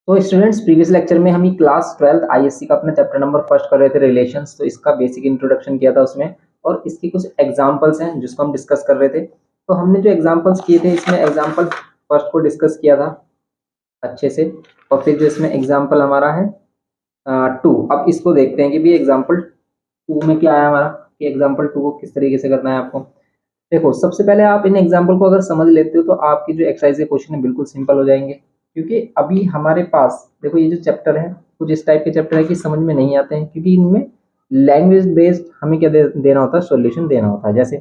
तो students, previous lecture में हम ही क्लास 12th आईएससी का अपना चैप्टर नंबर फर्स्ट कर रहे थे, रिलेशंस। तो इसका बेसिक इंट्रोडक्शन किया था उसमें, और इसकी कुछ एग्जांपल्स हैं जिसको हम डिस्कस कर रहे थे। तो हमने जो एग्जांपल्स किए थे, इसमें एग्जांपल फर्स्ट को डिस्कस किया था अच्छे से, और फिर जो इसमें एग्जांपल हमारा है 2। अब इसको देखते हैं कि भी एग्जांपल 2 में क्या आया हमारा, कि एग्जांपल 2 को किस तरीके से करना है आपको। देखो, सबसे पहले आप इन एग्जांपल को अगर समझ लेते हो तो आपकी जो एक्सरसाइज के क्वेश्चन है बिल्कुल सिंपल हो जाएंगे। क्योंकि अभी हमारे पास देखो, ये जो चैप्टर है कुछ इस टाइप के चैप्टर है कि समझ में नहीं आते हैं, क्योंकि इनमें लैंग्वेज बेस्ड हमें क्या देना होता है, सॉल्यूशन देना होता है। जैसे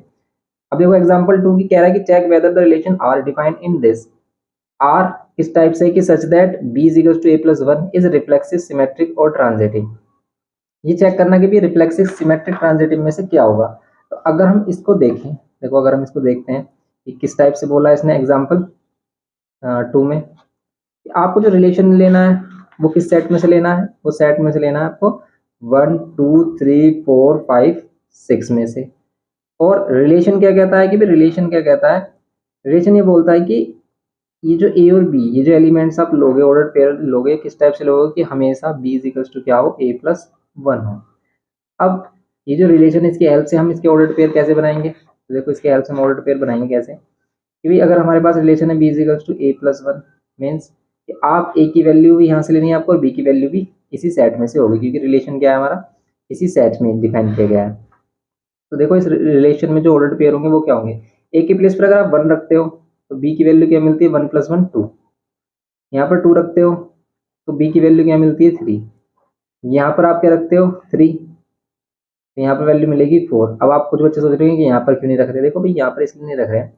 अब देखो, एग्जांपल 2 की कह रहा है कि check whether the relation R defined in this. R किस टाइप से है कि such that B is equal to A plus one is reflexive, symmetric और ट्रांजिटिव। ये चेक करना कि भी रिफ्लेक्सिव, सिमेट्रिक, ट्रांजिटिव में से क्या होगा। तो अगर हम इसको देखें, देखो अगर हम इसको देखते हैं कि किस टाइप से बोला है इसने एग्जांपल 2 में, आपको जो रिलेशन लेना है वो किस सेट में से लेना है, वो सेट में से लेना है आपको 1 2 3 4 5 6 में से। और रिलेशन क्या कहता है कि भी रिलेशन क्या कहता है, रिलेशन ये बोलता है कि ये जो ए और बी, ये जो एलिमेंट्स आप लोगे, ऑर्डर पेयर लोगे, किस टाइप से लोगे कि हमेशा बी इज इक्वल टू क्या हो, ए प्लस वन हो। अब ये जो रिलेशन है, इसकी हेल्प से हम इसके ऑर्डर पेयर कैसे बनाएंगे, तो देखो इसके हेल्प से हम ऑर्डर पेयर बनाएंगे कैसे, कि भाई अगर हमारे पास रिलेशन है B is equals to A plus one, means कि आप ए की वैल्यू भी यहाँ से लेनी है आपको, और बी की वैल्यू भी इसी सेट में से होगी, क्योंकि रिलेशन क्या है हमारा, इसी सेट में डिफाइन किया गया है। तो देखो, इस रिलेशन में जो ऑर्डर पेयर होंगे वो क्या होंगे, ए की प्लेस पर अगर आप वन रखते हो तो बी की वैल्यू क्या मिलती है, वन प्लस वन टू। यहाँ पर टू रखते हो तो बी की वैल्यू क्या मिलती है, थ्री। यहाँ पर आप क्या रखते हो, थ्री, तो यहाँ पर वैल्यू मिलेगी फोर। अब आप कुछ बच्चे सोच रहे हैं कि यहाँ पर क्यों नहीं रख रहे, देखो भाई यहाँ पर इसलिए नहीं रख रहे हैं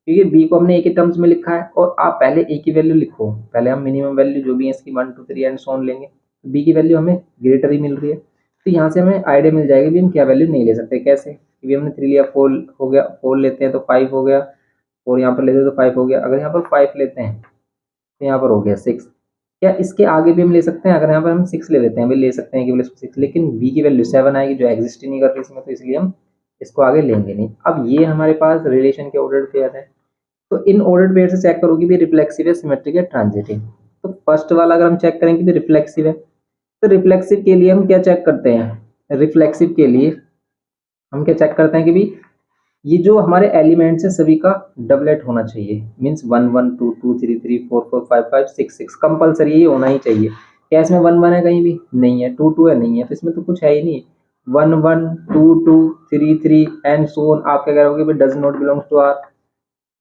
क्योंकि बी को हमने ए के टर्म्स में लिखा है, और आप पहले ए की वैल्यू लिखो, पहले हम मिनिमम वैल्यू जो भी है इसकी 1 2 3 एंड सो ऑन लेंगे, तो बी की वैल्यू हमें ग्रेटर ही मिल रही है। तो यहाँ से हमें आइडिया मिल जाएगा भी हम क्या वैल्यू नहीं ले सकते, कैसे, क्योंकि हमने थ्री लिया, फोर हो गया, फोर लेते हैं तो फाइव हो गया, और यहाँ पर लेते हैं तो फाइव हो गया। अगर यहाँ पर फाइव लेते हैं तो यहाँ पर हो गया सिक्स। क्या इसके आगे भी हम ले सकते हैं, अगर यहाँ पर हम सिक्स ले लेते हैं, भी ले सकते हैं कि सिक्स, लेकिन बी की वैल्यू सेवन आएगी जो एग्जिस्ट ही नहीं कर रही इसमें, तो इसलिए हम इसको आगे लेंगे नहीं। अब ये हमारे पास रिलेशन के ऑर्डर पेयर है, तो इन ऑर्डर पेयर से चेक करोगे भी रिफ्लेक्सिव है, सिमेट्रिक है, ट्रांजिटिव। तो फर्स्ट वाला अगर हम चेक करेंगे भी रिफ्लेक्सिव है, तो रिफ्लेक्सिव के लिए हम क्या चेक करते हैं, रिफ्लेक्सिव के लिए हम क्या चेक करते हैं कि भी ये जो हमारे एलिमेंट्स है सभी का डबलेट होना चाहिए, means one one two two three three four four five five six six, compulsory ये होना ही चाहिए। क्या इसमें वन वन है, कहीं भी नहीं है, टू टू है, नहीं है, तो इसमें तो कुछ है ही नहीं। One one two two three three and so on, आप क्या करोगे, does not belongs to R.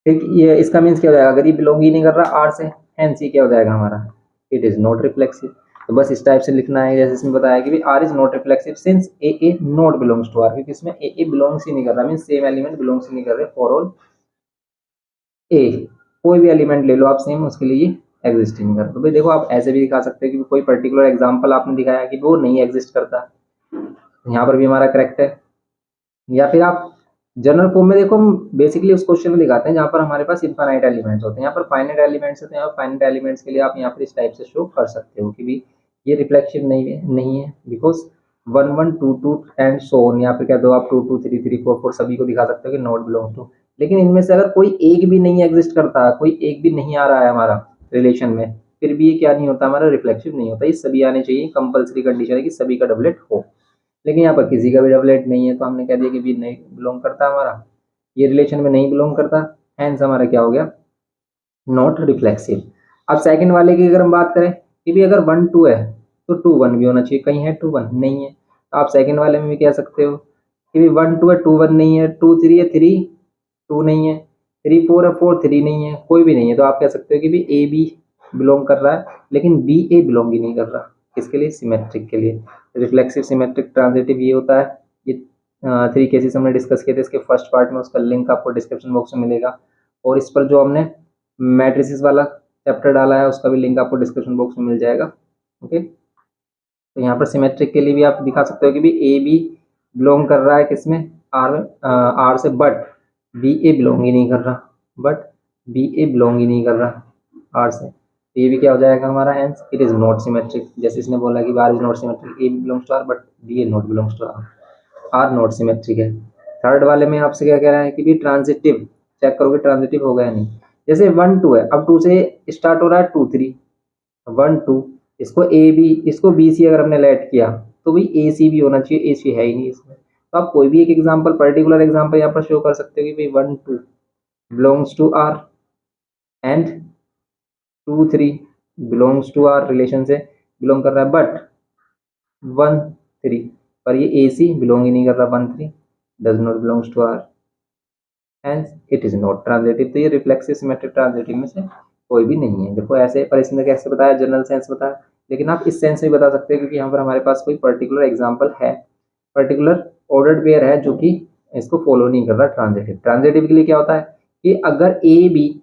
ठीक, ये इसका मीन्स क्या हो जाएगा, अगर ये बिलोंग ही नहीं कर रहा आर से, हेंस ये क्या हो जाएगा हमारा, इट इज नॉट रिफ्लेक्सिव। तो बस इस टाइप से लिखना है, जैसे इसमें बताया कि R is not reflexive since A not belongs to R, क्योंकि इसमें ए बिलोंग्स ही नहीं कर रहा, मीन सेम एलिमेंट बिलोंग्स ही नहीं कर रहे फॉर ऑल ए। कोई भी एलिमेंट ले लो आप सेम, उसके लिए एग्जिस्ट नहीं करता। तो भाई देखो, आप ऐसे भी दिखा सकते हो कि कोई पर्टिकुलर एग्जांपल आपने दिखाया कि वो नहीं एग्जिस्ट करता, यहाँ पर भी हमारा करेक्ट है। या फिर आप जनरल फॉर्म में देखो, हम बेसिकली उस क्वेश्चन में दिखाते हैं जहाँ पर हमारे पास इनफाइनाइट एलिमेंट्स होते हैं, यहाँ पर फाइनाइट एलिमेंट्स होते हैं, और फाइनाइट एलिमेंट्स के लिए आप यहाँ पर इस टाइप से शो कर सकते हो कि भी ये रिफ्लेक्शन नहीं है because one one two two and so on, यहाँ पर क्या दो आप two two three three four four सभी को दिखा सकते हो कि नॉट बिलोंग टू। लेकिन इनमें से अगर कोई एक भी नहीं एग्जिस्ट करता, कोई एक भी नहीं आ रहा है हमारा रिलेशन में, फिर भी ये क्या नहीं होता, हमारा रिफ्लेक्सिव नहीं होता। ये सभी आने चाहिए, कंपल्सरी कंडीशन है कि सभी का डबलेट हो। लेकिन यहाँ पर किसी का भी डबलेट नहीं है, तो हमने कह दिया कि भी नहीं बिलोंग करता हमारा, ये रिलेशन में नहीं बिलोंग करता, हैंस हमारा क्या हो गया, नॉट रिफ्लेक्सिव। अब सेकंड वाले की अगर हम बात करें कि भी अगर वन टू है तो टू वन भी होना चाहिए, कहीं है टू वन नहीं है, तो आप सेकंड वाले में भी कह सकते हो कि भी वन टू है टू वन नहीं है, टू थ्री है थ्री टू नहीं है, थ्री फोर है फोर थ्री नहीं है, कोई भी नहीं है, तो आप कह सकते हो कि भी ए बी बिलोंग कर रहा है, लेकिन बी ए बिलोंग ही नहीं कर रहा। किसके लिए, सिमेट्रिक के लिए। रिफ्लेक्सिव, सिमेट्रिक, ट्रांजिटिव ये होता है। ये थ्री केसेस हमने डिस्कस किए थे इसके फर्स्ट पार्ट में, उसका लिंक आपको डिस्क्रिप्शन बॉक्स में मिलेगा, और इस पर जो हमने मैट्रिसेस वाला चैप्टर डाला है उसका भी लिंक आपको डिस्क्रिप्शन बॉक्स में मिल जाएगा। ओके, तो यहाँ पर सिमेट्रिक के लिए भी आप दिखा सकते हो कि भी ए बी बिलोंग कर रहा है किसमें, आर में, आर से, बट बी ए बिलोंग ही नहीं कर रहा, बट बी ए बिलोंग ही नहीं कर रहा आर से, तो ये भी क्या हो जाएगा हमारा, hence it is not symmetric. जैसे इसने बोला कि R is not symmetric, A belongs to R but B A not belongs to R not symmetric है। थर्ड वाले में आपसे क्या कह रहा है कि भी ट्रांजिटिव, चेक करोगे ट्रांजिटिव होगा या नहीं। जैसे वन टू है, अब टू से स्टार्ट हो रहा है टू थ्री, वन टू, इसको ए बी, इसको बी सी अगर हमने लेट किया तो भाई ए सी भी होना चाहिए, ए सी है ही नहीं इसमें। तो आप कोई भी एक एग्जाम्पल, पर्टिकुलर एग्जाम्पल यहाँ पर शो कर सकते हो कि भाई 1 2 belongs to R and 2 3 belongs to R, relation से बिलोंग कर रहा है, बट 1 3 पर ये ए सी बिलोंग ही नहीं कर रहा, 1 3 does not belongs to R hence it is not transitive. तो ये रिफ्लेक्सिव सिमेट्रिक ट्रांजिटिव में से कोई भी नहीं है। देखो ऐसे, पर इसने कैसे बताया, जनरल सेंस बताया, लेकिन आप इस सेंस में बता सकते हैं क्योंकि यहाँ पर हमारे पास कोई पर्टिकुलर एग्जाम्पल है, पर्टिकुलर ऑर्डर्ड पेयर है जो कि इसको फॉलो नहीं कर रहा ट्रांजिटिव। ट्रांजिटिव के लिए क्या होता है कि अगर ए बी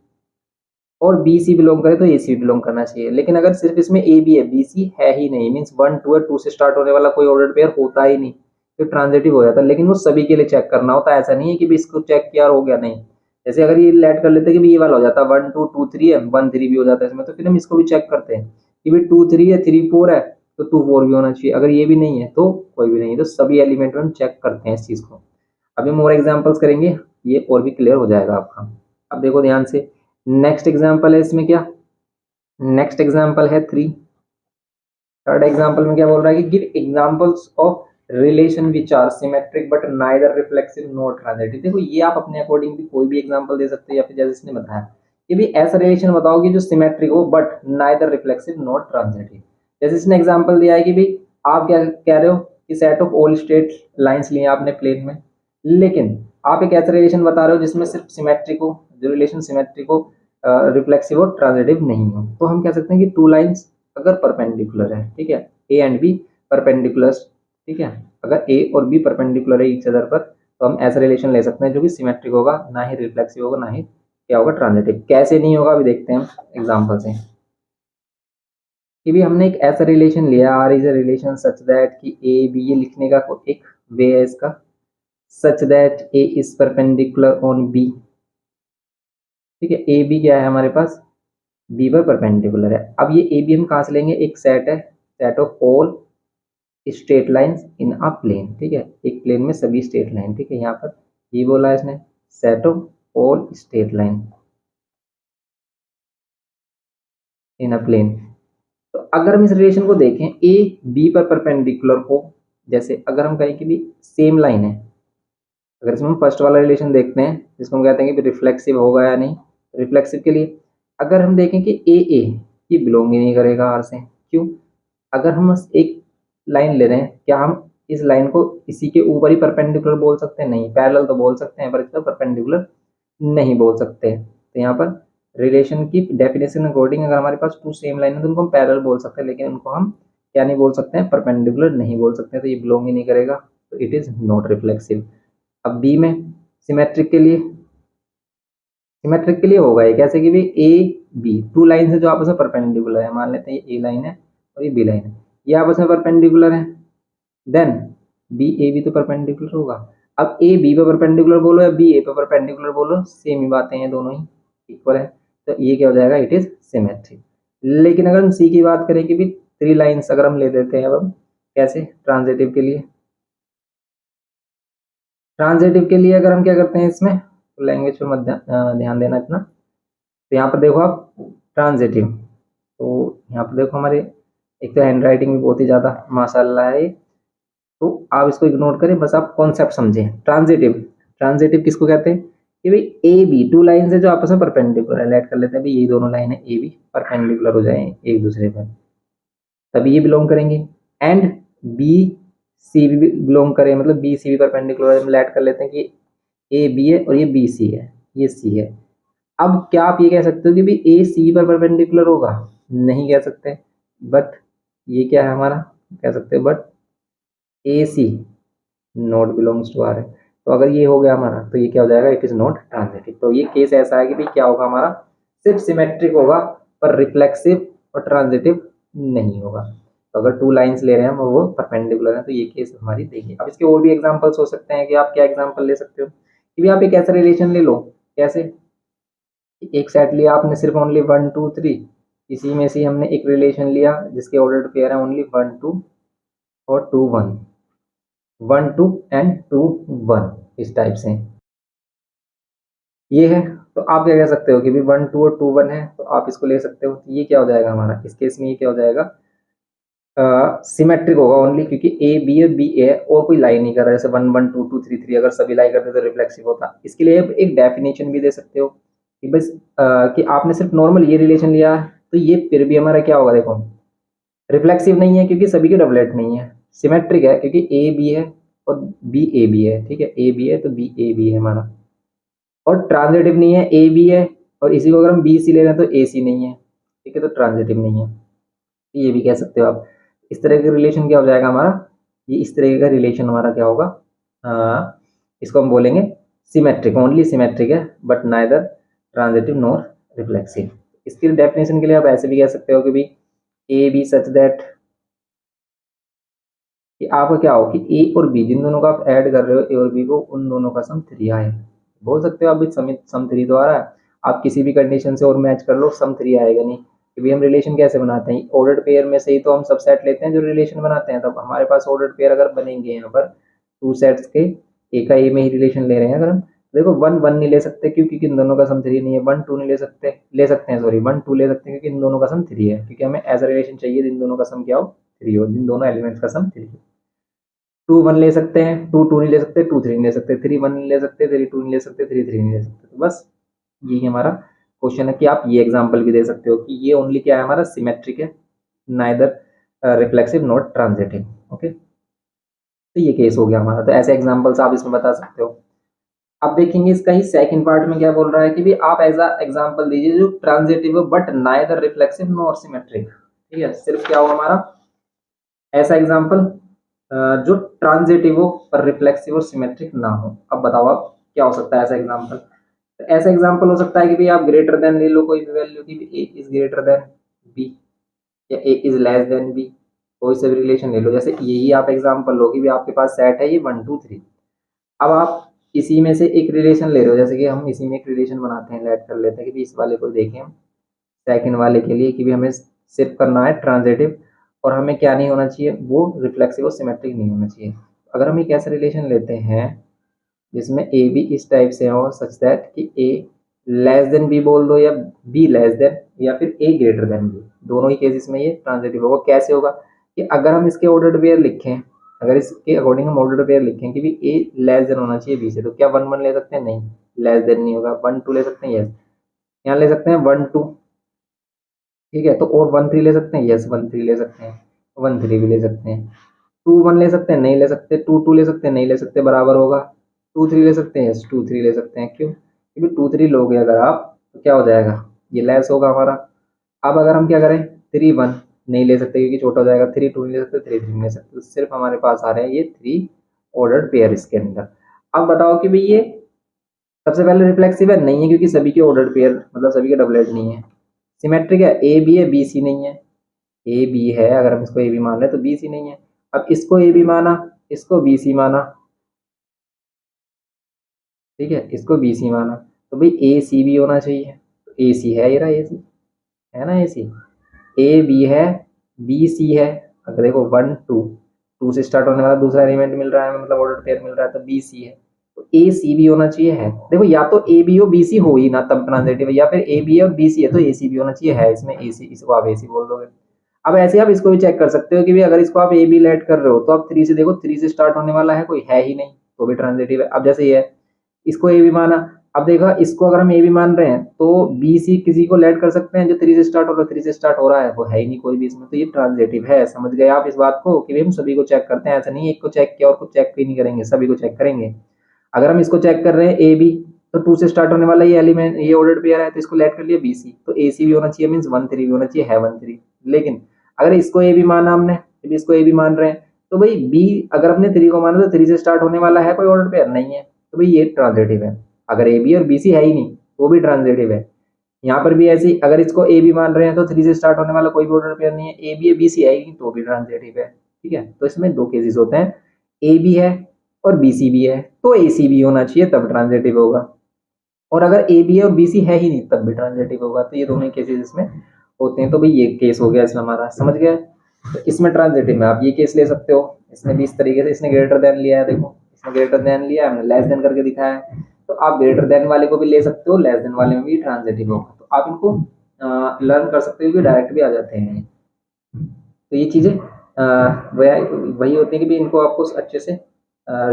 और बी सी बिलोंग करे तो ए सी बिलोंग करना चाहिए, लेकिन अगर सिर्फ इसमें ए बी है, बी सी है ही नहीं, मीन्स 1 2 और 2 से स्टार्ट होने वाला कोई ऑर्डर्ड पेयर होता ही नहीं, तो ट्रांजिटिव हो जाता है। लेकिन वो सभी के लिए चेक करना होता है, ऐसा नहीं है कि भी इसको चेक किया और हो गया, नहीं। जैसे अगर ये लेट कर लेते कि ये वाला हो जाता 1 2 2 3 है, 1 3 भी हो जाता है इसमें, तो फिर हम इसको भी चेक करते हैं कि भाई 2 3 है, 3 4 है, तो 2 4 भी होना चाहिए। अगर ये भी नहीं है तो कोई भी नहीं है, तो सभी एलिमेंट में हम चेक करते हैं इस चीज को। अभी मोर एग्जाम्पल्स करेंगे, ये और भी क्लियर हो जाएगा आपका। अब देखो ध्यान से, नेक्स्ट एग्जाम्पल है इसमें क्या, नेक्स्ट एग्जाम्पल है 3। थर्ड एग्जाम्पल में क्या बोल रहा है कि give examples of relation which are symmetric but neither reflexive not transitive. देखो ये आप अपने अकॉर्डिंग भी कोई भी एग्जाम्पल दे सकते हैं, या फिर जैसे इसने बताया कि भी ऐसा रिलेशन बताओगे जो सिमेट्रिक हो but neither reflexive not transitive. जैसे इसने एग्जाम्पल दिया है कि भाई आप क्या कह रहे हो कि set of all straight lines लिए आपने प्लेन में, लेकिन आप एक ऐसा रिलेशन बता रहे हो जिसमें सिर्फ सिमेट्रिक हो, जो रिलेशन सिमेट्रिक हो, रिफ्लेक्सिव और ट्रांजिटिव नहीं हो, तो हम कह सकते हैं कि टू लाइंस अगर परपेंडिकुलर है, ठीक है, ए एंड बी परपेंडिकुलर, ठीक है, अगर ए और बी परपेंडिकुलर है ईच अदर पर, तो हम ऐसा रिलेशन ले सकते हैं जो कि सिमेट्रिक होगा, ना ही रिफ्लेक्सिव होगा, ना ही क्या होगा ट्रांजिटिव। कैसे नहीं होगा अभी देखते हैं हम एग्जांपल से। कि भी हमने एक ऐसा रिलेशन लिया, R is a relation such that कि ए बी, ये लिखने का एक वे है इसका, such that A is perpendicular on B, ठीक है, ए बी क्या है हमारे पास, बी पर परपेंडिकुलर है। अब ये ए बी हम कहाँ से लेंगे, एक सेट है, set of all straight lines in a plane, ठीक है, एक प्लेन में सभी स्ट्रेट लाइन, ठीक है, यहाँ पर ये बोला है इसने, set of all straight line in a plane. तो अगर हम इस रिलेशन को देखें ए बी पर परपेंडिकुलर हो, जैसे अगर हम कहें कि भी सेम लाइन है, अगर इसमें हम फर्स्ट वाला रिलेशन देखते हैं जिसको हम कहते हैं कि रिफ्लेक्सिव होगा या नहीं, रिफ्लेक्सिव के लिए अगर हम देखें कि ए ये बिलोंग ही नहीं करेगा आर से, क्यों, अगर हम एक लाइन ले रहे हैं, क्या हम इस लाइन को इसी के ऊपर ही परपेंडिकुलर बोल सकते हैं, नहीं, पैरेलल तो बोल सकते हैं पर इसका परपेंडिकुलर नहीं बोल सकते। तो यहाँ पर रिलेशन की डेफिनेशन अकॉर्डिंग अगर हमारे पास टू सेम लाइन है तो उनको हम पैरेलल बोल सकते हैं, लेकिन उनको हम क्या नहीं बोल सकते हैं, परपेंडिकुलर नहीं बोल सकते, तो ये बिलोंग ही नहीं करेगा, तो इट इज नॉट रिफ्लेक्सिव। अब बी में सिमेट्रिक के लिए, सिमेट्रिक के लिए होगा ये कैसे कि भी ए बी टू लाइन है जो आपस में परपेंडिकुलर है, मान लेते हैं ये ए लाइन है और ये बी लाइन है, ये आपस में परपेंडिकुलर है, देन बी ए बी तो परपेंडिकुलर होगा। अब ए बी पे परपेंडिकुलर बोलो या बी ए पे परपेंडिकुलर बोलो, सेम ही बातें हैं, दोनों ही इक्वल है, तो ये क्या हो जाएगा, इट इज सिमेट्रिक। लेकिन अगर हम सी की बात करें कि भी थ्री लाइंस अगर हम ले देते हैं, अब हम कैसे, ट्रांजिटिव के लिए, ट्रांजिटिव के लिए अगर हम क्या करते हैं इसमें, तो लैंग्वेज पे मत ध्यान देना इतना। तो यहाँ पर देखो आप ट्रांजिटिव, तो यहाँ पर देखो हमारे एक तो हैंड राइटिंग भी बहुत ही ज़्यादा माशाल्लाह है, तो आप इसको इग्नोर करें, बस आप कॉन्सेप्ट समझें। ट्रांजिटिव, ट्रांजिटिव किसको कहते हैं कि भाई ए बी टू लाइन है जो आपस में परपेंडिकुलर है, लेट कर लेते हैं भाई ये दोनों लाइन है ए बी परपेंडिकुलर हो जाए एक दूसरे पर, तभी ये बिलोंग करेंगे, एंड बी सी भी बिलोंग करें, मतलब बी सी भी परपेंडिकुलर है, लेट कर लेते हैं कि ए बी है और ये बी सी है, ये सी है। अब क्या आप ये कह सकते हो कि भाई ए सी पर परपेंडिकुलर होगा, नहीं कह सकते, बट ये क्या है हमारा, कह सकते हैं but A C not belongs to R है। तो अगर ये हो गया हमारा, तो ये क्या हो जाएगा, इट इज नॉट ट्रांजिटिव। तो ये केस ऐसा है कि भाई क्या होगा हमारा, सिर्फ सिमेट्रिक होगा पर रिफ्लेक्सिव और ट्रांजिटिव नहीं होगा। तो अगर टू लाइंस ले रहे हैं हम और वो परपेंडिकुलर है, तो ये केस हमारी देखिए। अब इसके और भी एग्जांपल्स हो सकते हैं कि आप क्या एग्जांपल ले सकते हो कि भी आप एक ऐसा रिलेशन ले लो, कैसे, एक सेट लिया आपने सिर्फ ओनली 1 2 3, इसी में से हमने एक रिलेशन लिया जिसके ऑर्डर पेयर है ओनली 1 2 और 2 1, 1 2 एंड 2 1, इस टाइप से ये है। तो आप क्या कह सकते हो कि भी 1 2 और 2 1 है, तो आप इसको ले सकते हो, तो ये क्या हो जाएगा हमारा, इस केस में ये क्या हो जाएगा, सिमेट्रिक होगा ओनली, क्योंकि ए बी है, बी ए है और कोई लाई नहीं कर रहा है। जैसे 1 1 2 2 3 3 अगर सभी लाई करते तो रिफ्लेक्सिव होता। इसके लिए एक डेफिनेशन भी दे सकते हो कि बस कि आपने सिर्फ नॉर्मल ये रिलेशन लिया तो ये फिर भी हमारा क्या होगा, देखो रिफ्लेक्सिव नहीं है क्योंकि सभी के डबलेट नहीं है। सिमेट्रिक है क्योंकि ए बी है और बी ए बी है, ठीक है, ए बी है तो बी ए बी है हमारा। और ट्रांजिटिव नहीं है, ए बी है और इसी को अगर हम बी सी ले रहे हैं तो ए सी नहीं है, ठीक है, तो ट्रांजिटिव नहीं है। ये भी कह सकते हो आप। इस तरह का रिलेशन क्या हो जाएगा हमारा, ये इस तरह का रिलेशन हमारा क्या होगा, इसको हम बोलेंगे सिमेट्रिक, ओनली सिमेट्रिक है but neither transitive nor reflexive. इसकी डेफिनेशन के लिए आप ऐसे भी कह सकते हो कि भाई ए बी सच दैट कि आपका क्या हो कि ए और बी जिन दोनों का आप ऐड कर रहे हो, ए और बी को, उन दोनों का सम 3 आए। बोल सकते हो आप भी सम 3 तो आ रहा है, आप किसी भी कंडीशन से और मैच कर लो सम 3 आएगा नहीं। कि हम रिलेशन कैसे बनाते हैं, ऑर्डर्ड पेयर में से ही तो हम सब सेट लेते हैं जो रिलेशन बनाते हैं। तब हमारे पास ऑर्डर्ड पेयर अगर बनेंगे यहाँ पर टू सेट्स के, ए का ए में ही रिलेशन ले रहे हैं अगर हम, देखो 1 1 नहीं ले सकते क्योंकि इन दोनों का सम 3 नहीं है। 1 2 नहीं ले सकते हैं, सॉरी 1 2 ले सकते हैं क्योंकि इन दोनों का सम 3 है, क्योंकि हमें ऐसा रिलेशन चाहिए जिन दोनों का सम क्या हो 3 हो, जिन दोनों एलिमेंट्स का सम 3 हो। 2 1 ले सकते हैं, 2 2 नहीं ले सकते, 2 3 नहीं ले सकते, 3 1 नहीं ले सकते, 3 2 नहीं ले सकते, 3 3 नहीं ले सकते। तो बस यही हमारा क्वेश्चन है कि आप ये एग्जांपल भी दे सकते हो कि ये ओनली क्या है हमारा सिमेट्रिक है, neither reflexive not transitive. Okay, तो ये केस हो गया हमारा। तो ऐसे एग्जांपल्स आप इसमें बता सकते हो। अब देखेंगे इसका ही सेकंड पार्ट में क्या बोल रहा है कि भी आप ऐसा एग्जांपल दीजिए जो ट्रांजिटिव हो but neither reflexive nor symmetric. ठीक है, सिर्फ क्या हो हमारा ऐसा एग्जांपल जो ट्रांजिटिव हो पर रिफ्लेक्सिव और सिमेट्रिक ना हो। अब बताओ आप क्या हो सकता है ऐसा एग्जांपल। तो ऐसा एग्जांपल हो सकता है कि भाई आप ग्रेटर देन ले लो कोई भी वैल्यू की ए इज ग्रेटर देन बी या ए इज लेस देन बी, कोई सा भी रिलेशन ले लो। जैसे यही आप एग्जांपल लो कि भी आपके पास सेट है ये 1 2 3। अब आप इसी में से एक रिलेशन ले रहे हो, जैसे कि हम इसी में एक रिलेशन बनाते हैं, लेट कर लेते हैं कि भी इस वाले को देखें हम सेकंड वाले के लिए कि भी हमें सिर्फ करना है ट्रांजिटिव और हमें क्या नहीं होना चाहिए, वो रिफ्लेक्सिव और सिमेट्रिक नहीं होना चाहिए। अगर हम एक ऐसा रिलेशन लेते हैं जिसमें ए बी इस टाइप से हो सच दैट कि ए लेस देन बी बोल दो या बी लेस देन या फिर ए ग्रेटर देन बी, दोनों ही केसेस में ये ट्रांजिटिव होगा। कैसे होगा कि अगर हम इसके ऑर्डर्ड पेयर लिखें, अगर इसके अकॉर्डिंग हम ऑर्डर्ड पेयर लिखें कि भी ए लेस देन होना चाहिए बी से, तो क्या 1 1 ले सकते हैं, नहीं, लेस देन नहीं होगा। 1 2 ले सकते हैं, यस, यहाँ ले सकते हैं 1 2, ठीक है, तो और 1 3 ले सकते हैं, यस 1 3 ले सकते हैं, 1 3 भी ले सकते हैं। 2 1 ले सकते हैं, नहीं ले सकते। 2 2 ले सकते हैं, नहीं ले सकते, बराबर होगा। 2 3 ले सकते हैं, यस 2 3 ले सकते हैं। क्यों, क्योंकि 2 3 लोगे अगर आप तो क्या हो जाएगा, ये लेस होगा हमारा। अब अगर हम क्या करें 3 1 नहीं ले सकते क्योंकि छोटा हो जाएगा। 3 2 नहीं ले सकते, 3 3 नहीं ले सकते, तो सिर्फ हमारे पास आ रहे हैं ये 3 ऑर्डर्ड पेयर इसके अंदर। अब बताओ कि भाई ये सबसे पहले रिफ्लेक्सिव है, नहीं है क्योंकि सभी के ऑर्डर्ड पेयर मतलब सभी के डबलेट नहीं है। सिमेट्रिक है, ए बी है, बी सी नहीं है। ए बी है, अगर हम इसको ए बी मान रहे हैं तो बी सी नहीं है। अब इसको ए बी माना, इसको बी सी माना, ठीक है, इसको बी सी माना, तो भाई ए सी भी होना चाहिए। ए सी है, ये रहा ए सी, है ना, ए सी, ए बी है, बी सी है। अगर देखो 1 2 2 से स्टार्ट होने वाला दूसरा एलिमेंट मिल रहा है, मतलब ऑर्डर पेयर मिल रहा है, तो बी सी है, तो ए सी भी होना चाहिए है। देखो या तो ए बी हो बी सी हो ही ना तब ट्रांजिटिव है, या फिर ए बी है और बी सी है तो ए सी भी होना चाहिए है। इसमें ए सी, इसको आप ए सी बोल दोगे। अब ऐसे आप इसको भी चेक कर सकते हो कि भी अगर इसको आप ए बी लेट कर रहे हो तो आप 3 से देखो, 3 से स्टार्ट होने वाला है कोई है ही नहीं, तो भी ट्रांजिटिव है। अब जैसे ये है, इसको ए बी माना, अब देखा इसको अगर हम ए बी मान रहे हैं तो बी सी किसी को लेट कर सकते हैं जो 3 से स्टार्ट हो रहा है, 3 से स्टार्ट हो रहा है, वो है ही नहीं कोई भी इसमें, तो ये ट्रांजिटिव है। समझ गए आप इस बात को कि हम सभी को चेक करते हैं, ऐसा नहीं एक को चेक किया और कुछ चेक ही नहीं करेंगे, सभी को चेक करेंगे। अगर हम इसको चेक कर रहे हैं ए बी, तो 2 से स्टार्ट होने वाला ये एलिमेंट, ये ऑर्डर्ड पेयर है, तो इसको लेट कर लिया बी सी, तो ए सी भी होना चाहिए, मीन्स 1 3 भी होना चाहिए, है 1 3। लेकिन अगर इसको ए बी माना हमने, इसको ए बी मान रहे हैं, तो भाई बी अगर हमने 3 को माना तो 3 से स्टार्ट होने वाला है, कोई ऑर्डर पेयर नहीं है, तो भाई ये ट्रांजिटिव है। अगर ए बी और बी सी है ही नहीं वो भी ट्रांजिटिव है। यहाँ पर भी ऐसी, अगर इसको ए बी मान रहे हैं तो 3 से स्टार्ट होने वाला कोई भी ऑर्डर पेयर नहीं है, ए बी है बी सी है ही नहीं तो भी ट्रांजिटिव है। ठीक है, तो इसमें दो केसेस होते हैं, ए बी है और बी सी भी है तो ए सी भी होना चाहिए तब ट्रांजिटिव होगा, और अगर ए बी है और बी सी है ही नहीं तब भी ट्रांजिटिव होगा। तो ये दोनों केसेस इसमें होते हैं। तो भाई ये केस हो गया इसमें हमारा, समझ गया। तो इसमें ट्रांजिटिव में आप ये केस ले सकते हो। इसने भी इस तरीके से, इसने ग्रेटर देन लिया है, देखो इसने ग्रेटर देन लिया, हमने लेस देन करके दिखाया है, तो आप ग्रेटर देन वाले को भी ले सकते हो, लेस देन वाले में भी ट्रांजिटिव होगा। तो आप इनको लर्न कर सकते हो कि डायरेक्ट भी आ जाते हैं। तो ये चीजें वही होती है कि भी इनको आपको अच्छे से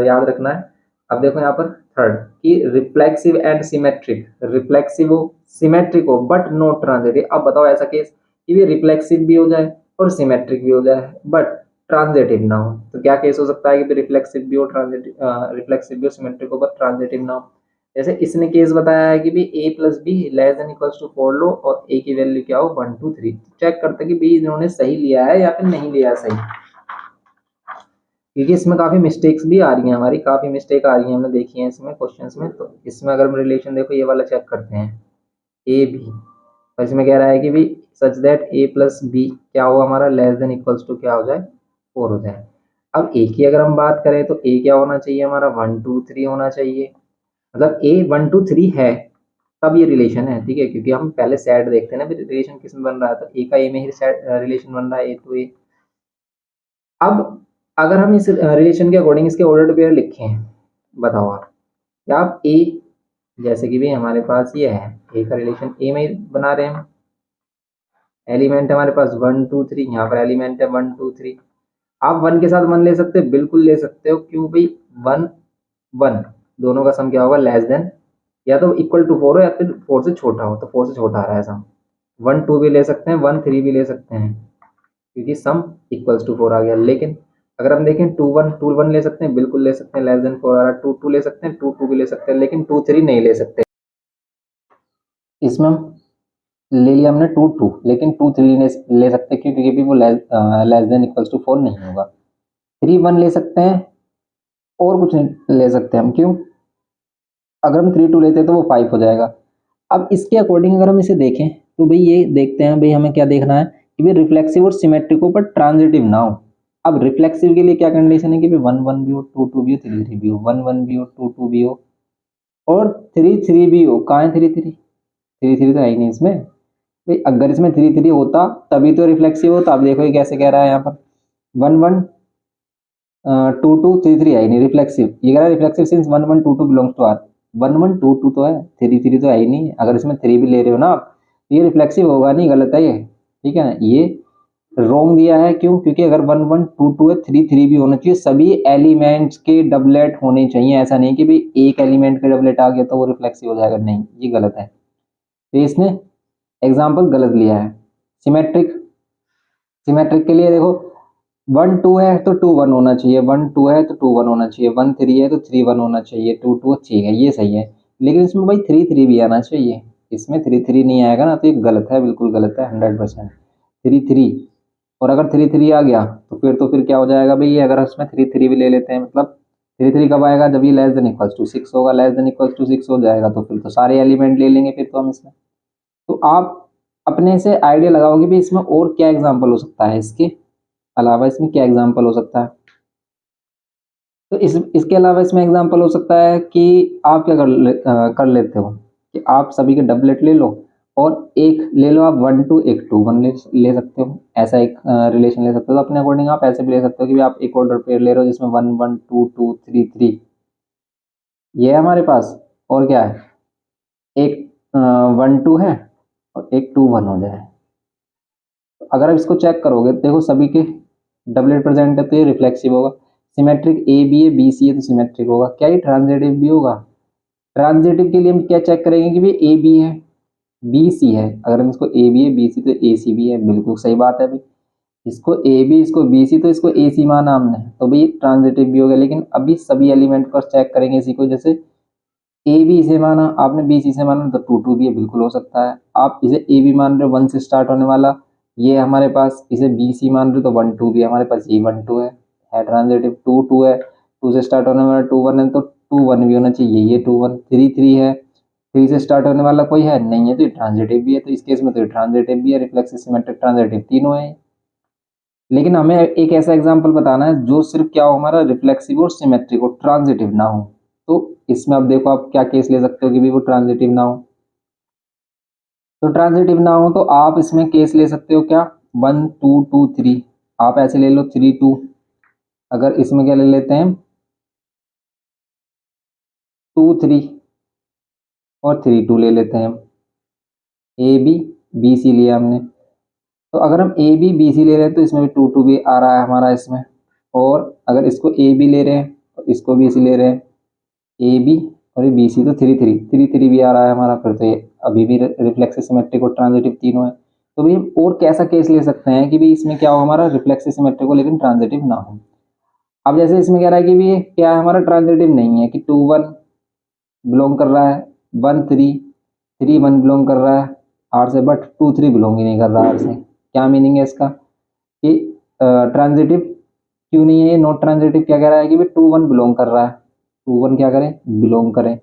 याद रखना है। अब देखो यहाँ पर थर्ड कि रिफ्लेक्सिव एंड सिमेट्रिक, रिफ्लेक्सिव हो सिमेट्रिक हो बट नॉट ट्रांजिटिव। अब बताओ ऐसा केस कि भी रिफ्लेक्सिव भी हो जाए और सिमेट्रिक भी हो जाए बट ट्रांजिटिव ना हो, तो क्या केस हो सकता है कि रिफ्लेक्सिव भी हो ट्रांजिटिव, रिफ्लेक्सिव भी हो सिमेट्रिक हो बट ट्रांजिटिव ना हो। जैसे इसने केस बताया है कि भी A plus B less than equals to 4 लो और ए की वैल्यू क्या हो 1 2 3। चेक करते हैं कि बी इन्होंने सही लिया है या फिर नहीं लिया सही, क्योंकि इसमें काफी मिस्टेक्स भी आ रही हैं, हमारी काफी मिस्टेक आ रही है हमने देखी है इसमें क्वेश्चंस में। तो इसमें अगर हम रिलेशन देखो ये वाला चेक करते हैं ए बी, और इसमें कह रहा है कि भी such that A plus B क्या हो हमारा लेस देन इक्वल्स टू क्या हो जाए 4 हो जाए। अब ए की अगर हम बात करें तो ए क्या होना चाहिए हमारा 1 2 3 होना चाहिए, मतलब ए 1 2 3 है तब ये रिलेशन है, ठीक है, क्योंकि हम पहले सेट देखते हैं ना रिलेशन किस में बन रहा है, तो ए का ए में ही रिलेशन बन रहा है ए टू ए। अब अगर हम इस रिलेशन के अकॉर्डिंग इसके ऑर्डर टू पेयर लिखें, बताओ आप, या आप ए जैसे कि भी हमारे पास ये है ए का रिलेशन ए में ही बना रहे हैं हम, एलिमेंट है हमारे पास 1 2 3, यहाँ पर एलिमेंट है 1 2 3। आप वन के साथ वन ले सकते हो, बिल्कुल ले सकते हो, क्यों भाई वन वन दोनों का सम क्या होगा लेस देन, या तो इक्वल टू 4 हो या फिर 4 से छोटा हो, तो 4 से छोटा आ रहा है सम। 1 2 भी ले सकते हैं 1 3 भी ले सकते हैं, क्योंकि सम इक्वल्स टू 4 आ गया। लेकिन अगर हम देखें 2 1 ले सकते हैं, बिल्कुल ले सकते हैं, लेस देन 4 आ रहा है, 2 2 ले सकते हैं, 2 2 भी ले सकते हैं, लेकिन 2 3 नहीं ले सकते। इसमें हम ले लिया हमने 2 2, लेकिन 2 3 ले सकते हैं, क्योंकि भी वो लेस देन इक्वल्स टू 4 नहीं होगा। 3 1 ले सकते हैं और कुछ नहीं ले सकते हम, क्यों, अगर हम 3 2 लेते हैं तो वो 5 हो जाएगा। अब इसके अकॉर्डिंग अगर हम इसे देखें तो भाई ये देखते हैं भाई हमें क्या देखना है कि भाई रिफ्लेक्सिव और सिमेट्रिक हो पर ट्रांजिटिव ना हो। अब रिफ्लेक्सिव के लिए क्या कंडीशन है कि भाई 1 1 भी हो 2 2 भी हो 3 3 भी हो, 1 1 भी हो 2 2 भी हो और 3 3 भी हो। कहाँ है 3 3? 3 3 तो है ही नहीं इसमें भाई, अगर इसमें 3 3 होता तभी तो रिफ्लेक्सिव होता। अब देखो ये कैसे कह रहा है यहाँ पर 1 1 2 2 3 3 है ही नहीं रिफ्लेक्सिव, ये कह रहा है reflexive since 1 1 2 2 belongs to R. 1 1 2 2 तो है, 3 3 तो है ही नहीं। अगर इसमें 3 भी ले रहे हो ना आप, तो ये रिफ्लेक्सिव होगा नहीं, गलत है ये, ठीक है ना, ये रॉन्ग दिया है। क्यों, क्योंकि अगर 1 1 2 2 है 3 3 भी होना चाहिए, सभी एलिमेंट्स के डबलेट होने चाहिए। ऐसा नहीं कि भाई एक एलिमेंट का डबलेट आ गया तो वो रिफ्लेक्सिव हो जाएगा, नहीं, ये गलत है। तो इसने एग्जाम्पल गलत लिया है। सिमेट्रिक, सिमेट्रिक के लिए देखो 1 2 है तो 2 1 होना चाहिए, 1 2 है तो 2 1 होना चाहिए, 1 3 है तो 3 1 होना चाहिए, 2 2 ठीक है, ये सही है। लेकिन इसमें भाई 3 3 भी आना चाहिए, इसमें 3 3 नहीं आएगा ना, तो ये गलत है, बिल्कुल गलत है 100%। 3 3, और अगर 3 3 आ गया तो फिर क्या हो जाएगा भाई, ये अगर उसमें 3 3 भी ले लेते हैं, मतलब 3 3 कब आएगा, जब ये लेस देन इक्वल्स टू 6 होगा, लेस देन इक्वल्स टू 6 हो जाएगा तो फिर तो सारे एलिमेंट ले लेंगे फिर तो हम इसमें। तो आप अपने से आइडिया लगाओगे भी इसमें और क्या एग्जाम्पल हो सकता है, इसके अलावा इसमें क्या एग्जाम्पल हो सकता है। तो इसके अलावा इसमें एग्जाम्पल हो सकता है कि आप क्या कर लेते हो कि आप सभी के डबलेट ले लो और एक ले लो आप 1 2 एक 2 1 ले सकते हो, ऐसा एक रिलेशन ले सकते हो। तो अपने अकॉर्डिंग आप ऐसे भी ले सकते हो कि भी आप एक ऑर्डर पेयर ले रहे हो जिसमें 1 1 2 2 3 3 ये है हमारे पास, और क्या है एक 1 2 है और एक 2 1 हो जाए। तो अगर आप इसको चेक करोगे तो देखो सभी के डबलेट प्रेजेंट है तो ये रिफ्लेक्सिव होगा। सिमेट्रिक ए बी है बी सी है तो सिमेट्रिक होगा। क्या ये ट्रांजिटिव भी होगा? ट्रांजिटिव के लिए हम क्या चेक करेंगे कि भाई ए बी है बी सी है, अगर हम इसको ए बी है बी सी तो ए सी भी है, बिल्कुल सही बात है भाई। इसको ए बी इसको बी सी तो इसको ए सी माना हमने, तो भाई ट्रांजिटिव भी हो गया। लेकिन अभी सभी एलिमेंट को चेक करेंगे इसी को, जैसे ए बी से माना आपने बी सी से माना तो 2 2 भी है, बिल्कुल हो सकता है। आप इसे ए बी मान रहे हो 1 से स्टार्ट होने वाला, ये हमारे पास इसे बी सी मान रहे हो तो 1 2 भी है हमारे पास, ये 1 2 है ट्रांजिटिव। 2 2 है 2 से स्टार्ट होने वाला 2 1 है तो 2 1 भी होना चाहिए, ये 2 1। 3 3 है 3 से स्टार्ट होने वाला कोई है नहीं है तो ये ट्रांजिटिव भी है, तो इस केस में तो ये ट्रांजिटिव भी है, रिफ्लेक्सिव सिमेट्रिक ट्रांजिटिव तीनों है। लेकिन हमें एक ऐसा एग्जाम्पल बताना है जो सिर्फ क्या हो हमारा रिफ्लेक्सिव और सिमेट्रिक हो, ट्रांजिटिव ना हो। तो इसमें अब देखो आप क्या केस ले सकते हो कि भी वो ट्रांजिटिव ना हो। तो ट्रांजिटिव ना हो तो आप इसमें केस ले सकते हो क्या, 1 2 2 3, आप ऐसे ले लो 3 2। अगर इसमें क्या ले लेते हैं 2 3 और 3 2 ले लेते हैं हम, ए बी बी सी लिया हमने। तो अगर हम ए बी बी सी ले रहे हैं तो इसमें भी टू टू भी आ रहा है हमारा इसमें, और अगर इसको ए बी ले रहे हैं और इसको बी सी ले रहे हैं, ए बी और ये बी सी, तो थ्री थ्री थ्री थ्री भी आ रहा है हमारा, फिर तो ये अभी भी रिफ्लेक्सिव सिमेट्रिक और ट्रांजिटिव तीनों है। तो भाई और कैसा केस ले सकते हैं कि भाई इसमें क्या हो हमारा रिफ्लेक्सिव सिमेट्रिक हो लेकिन ट्रांजिटिव ना हो। अब जैसे इसमें कह रहा है कि भी क्या है हमारा ट्रांजिटिव नहीं है, कि टू वन बिलोंग कर रहा है, one three three one belong कर रहा है आर से, बट टू थ्री बिलोंग ही नहीं कर रहा आर से। क्या मीनिंग है इसका कि ट्रांजिटिव क्यों नहीं है ये, नॉट ट्रांजिटिव। क्या कह रहा है कि भाई टू वन बिलोंग कर रहा है, टू वन क्या करें बिलोंग करें,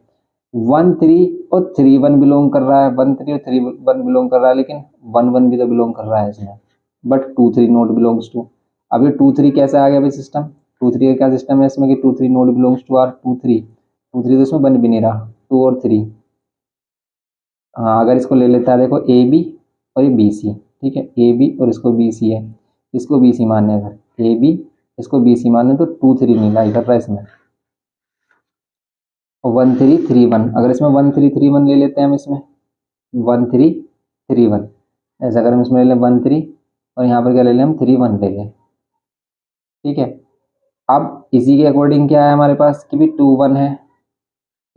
वन थ्री और थ्री वन बिलोंग कर रहा है, वन थ्री और थ्री वन बिलोंग कर रहा है, लेकिन वन वन भी तो बिलोंग कर रहा है इसमें, but two three not belongs to. अब ये टू थ्री कैसे आ गया भाई सिस्टम, टू थ्री का क्या सिस्टम है इसमें कि two three not belongs to R, two three तो इसमें बन भी नहीं रहा, टू और थ्री। हाँ अगर इसको ले लेता है देखो ए बी और ये बी सी, ठीक है ए बी और इसको बी सी है, इसको बी सी मानने अगर ए बी इसको बी सी मानने तो टू थ्री नहीं लाई कर रहा है इसमें, वन थ्री थ्री वन, अगर इसमें वन थ्री थ्री वन ले लेते हैं हम इसमें वन थ्री थ्री वन, ऐसा अगर हम इसमें ले लें वन थ्री और यहाँ पर क्या ले लें हम थ्री वन ले लें, ठीक है। अब इसी के अकॉर्डिंग क्या है हमारे पास कि भी टू वन है,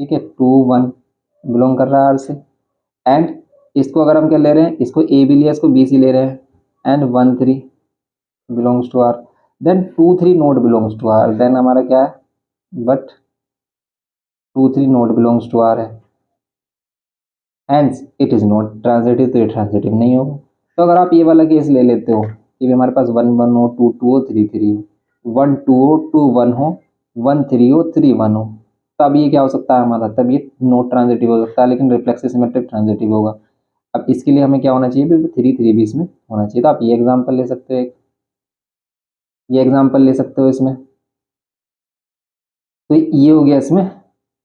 ठीक है टू वन बिलोंग कर रहा है आर से, एंड इसको अगर हम क्या ले रहे हैं इसको ए बी लिया इसको बी सी ले रहे हैं and one three belongs to R, then two three not belongs to R, देन हमारा क्या है but two three not belongs to R है, hence it is not transitive, तो ये ट्रांजिटिव नहीं होगा। तो अगर आप ये वाला केस ले लेते हो कि हमारे पास वन वन हो टू टू हो थ्री थ्री हो, वन टू हो टू वन हो, वन थ्री हो थ्री वन हो, तब ये क्या हो सकता है हमारा, तब ये नॉट ट्रांजिटिव हो सकता है, लेकिन रिफ्लेक्सिव सिमेट्रिक ट्रांजिटिव होगा। अब इसके लिए हमें क्या होना चाहिए, थ्री थ्री भी इसमें होना चाहिए। तो आप ये एग्जाम्पल ले सकते हो, एक ये एग्जाम्पल ले सकते हो इसमें, तो ये हो गया इसमें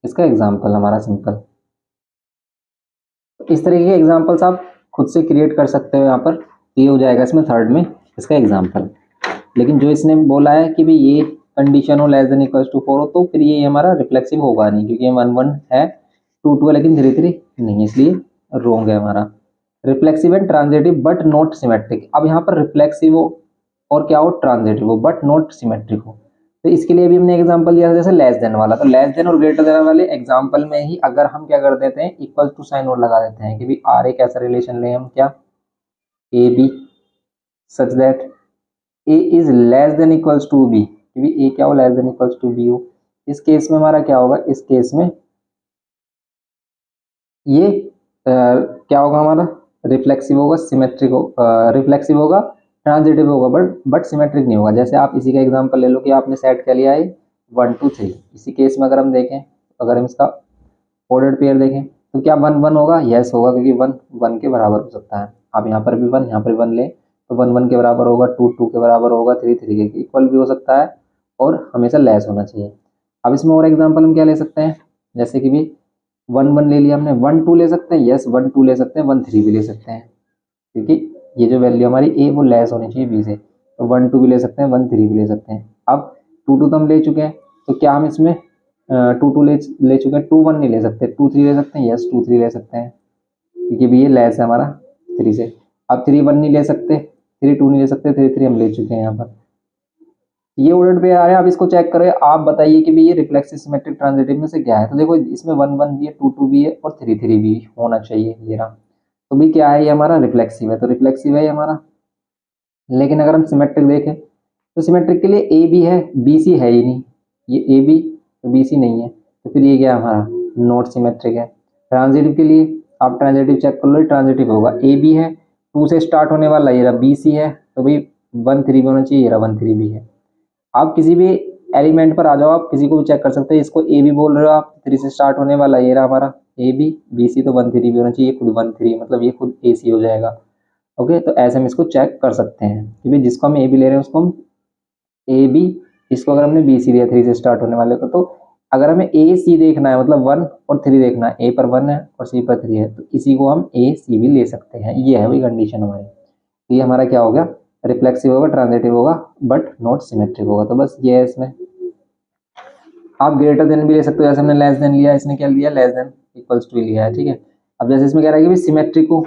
इसका एग्जाम्पल हमारा सिंपल। इस तरीके के एग्जाम्पल्स आप खुद से क्रिएट कर सकते हो यहाँ पर, ये हो जाएगा इसमें थर्ड में इसका एग्जाम्पल। लेकिन जो इसने बोला है कि भाई ये कंडीशन हो less than equal to four हो, तो फिर ये हमारा रिफ्लेक्सिव होगा नहीं, क्योंकि वन वन है टू टू है लेकिन थ्री थ्री नहीं है, इसलिए रोंग है हमारा। Reflexive and transitive but not symmetric, अब यहाँ पर रिफ्लेक्सिव हो और क्या हो ट्रांजिटिव हो बट नॉट सिमेट्रिक हो, तो इसके लिए भी हमने एग्जांपल दिया था जैसे लेस देन वाला, तो लेस देन और ग्रेटर देन वाले एग्जांपल में ही अगर हम क्या कर देते हैं इक्वल टू साइन और लगा देते हैं कि भाई आर एक ऐसा रिलेशन लें हम क्या A B such that A is less than equals to B, कि भाई ए क्या हो less than equals to B हो। इस केस में हमारा क्या होगा, इस केस में ये क्या होगा हमारा रिफ्लेक्सिव होगा, सिमेट्रिक हो रिफ्लेक्सिव होगा, ट्रांजिटिव होगा बट सिमेट्रिक नहीं होगा। जैसे आप इसी का एग्जांपल ले लो कि आपने सेट कर लिया है वन टू थ्री, इसी केस में अगर हम देखें, अगर हम इसका ऑर्डर्ड पेयर देखें तो क्या वन वन होगा, यस होगा, क्योंकि वन वन के बराबर हो सकता है। आप यहाँ पर भी वन यहाँ पर भी वन लें तो वन वन के बराबर होगा, टू टू के बराबर होगा, थ्री थ्री के इक्वल भी हो सकता है, और हमेशा लेस होना चाहिए। अब इसमें और एग्जाम्पल हम क्या ले सकते हैं, जैसे कि भी वन वन ले लिया हमने, वन टू ले सकते हैं, यस वन टू ले सकते हैं, वन थ्री भी ले सकते हैं, क्योंकि ये जो वैल्यू हमारी ए वो लेस होनी चाहिए बी से, तो वन टू भी ले सकते हैं, वन थ्री भी ले सकते हैं। अब टू टू तो हम ले चुके हैं, तो क्या हम इसमें टू टू ले चुके हैं, टू वन नहीं ले सकते, टू थ्री ले सकते हैं, यस टू थ्री ले सकते हैं, क्योंकि भी ये लेस है हमारा थ्री से। अब थ्री वन नहीं ले सकते, थ्री टू नहीं ले सकते, थ्री थ्री हम ले चुके हैं यहाँ पर। ये ऑर्डर पे आ रहा है, आप इसको चेक करें, आप बताइए कि भी ये रिफ्लेक्सिव सिमेट्रिक ट्रांजिटिव में से क्या है। तो देखो इसमें वन वन भी है, टू टू भी है और थ्री थ्री भी होना चाहिए, ये रहा। तो भी क्या है ये हमारा रिफ्लेक्सिव है, तो रिफ्लेक्सिव है ये हमारा। लेकिन अगर हम सिमेट्रिक देखें तो सिमेट्रिक के लिए ए बी है, बी सी है ही नहीं, ये ए बी तो बी सी नहीं है, तो फिर ये क्या है हमारा नॉट सिमेट्रिक है। ट्रांजिटिव के लिए आप ट्रांजिटिव चेक कर लो, ट्रांजिटिव होगा ए बी है, टू से स्टार्ट होने वाला ये रहा बी सी है, तो भाई वन थ्री भी होना चाहिए, ये रहा वन थ्री भी है। आप किसी भी एलिमेंट पर आ जाओ, आप किसी को भी चेक कर सकते हैं, इसको ए बी बोल रहे हो आप, थ्री से स्टार्ट होने वाला ये रहा हमारा ए बी, बी सी तो वन थ्री भी होना चाहिए, खुद वन थ्री मतलब ये खुद ए सी हो जाएगा। ओके, तो ऐसे हम इसको चेक कर सकते हैं कि भाई जिसको हम ए बी ले रहे हैं उसको हम ए बी, इसको अगर हमने बी सी दिया थ्री से स्टार्ट होने वाले को, तो अगर हमें ए सी देखना है मतलब वन और थ्री देखना है, ए पर वन है और सी पर थ्री है, तो इसी को हम ए सी भी ले सकते हैं। ये है वही कंडीशन हमारी, तो ये हमारा क्या हो गया रिफ्लेक्सिव होगा, ट्रांजिटिव होगा बट नॉट सिमेट्रिक होगा। तो बस ये है इसमें। आप ग्रेटर देन भी ले सकते हो, जैसे हमने लेस देन लिया, इसने क्या लिया लेस देन इक्वल्स टू लिया है, ठीक है। अब जैसे इसमें कह रहा है कि भी सिमेट्रिक हो,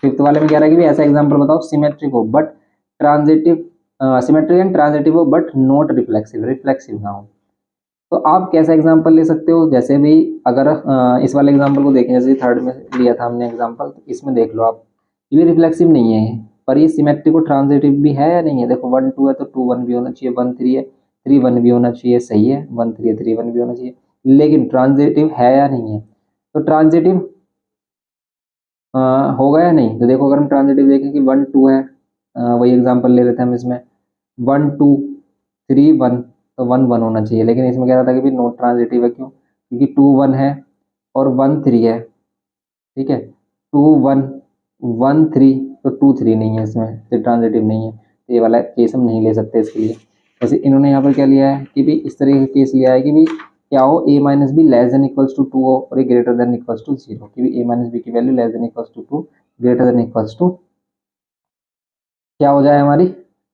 फिफ्थ वाले में कह रहा है कि भी ऐसा एग्जाम्पल बताओ सिमेट्रिक हो but transitive, symmetric and transitive हो बट नॉट रिफ्लेक्सिव, रिफ्लेक्सिव ना हो। तो आप कैसा एग्जाम्पल ले सकते हो, जैसे भी अगर इस वाले एग्जाम्पल को देखें, जैसे थर्ड में लिया था हमने एग्जाम्पल, तो इसमें देख लो आप, ये रिफ्लेक्सिव नहीं है पर ये सिमेट्रिक और ट्रांजिटिव भी है या नहीं है। देखो 1 2 है तो 2 1 भी होना चाहिए, 1 3 है 3 1 भी होना चाहिए, सही है, 1 3 है 3 1 भी होना चाहिए, लेकिन ट्रांजिटिव है या नहीं है। तो ट्रांजिटिव होगा या नहीं, तो देखो अगर हम ट्रांजिटिव देखें कि 1 2 है, वही एग्जाम्पल ले लेते हैं हम इसमें, 1 2 3 1, तो 1 1 होना चाहिए, लेकिन इसमें कह रहा था कि भी नॉट ट्रांजिटिव है, क्यों, क्योंकि 2 1 है और 1 3 है, ठीक है, 2 1 1 3, तो 2 3 नहीं है, इसमें तो ट्रांजिटिव नहीं है, तो ये वाला केस हम नहीं ले सकते इसके लिए। वैसे इन्होंने यहाँ पर क्या लिया है कि भी इस तरह का केस लिया है कि भी क्या हो, a minus B less than equals to 2 हो और A greater than equals to 0, कि भी a माइनस बी की value less than equals to 2 greater than equals to क्या हो जाए हमारी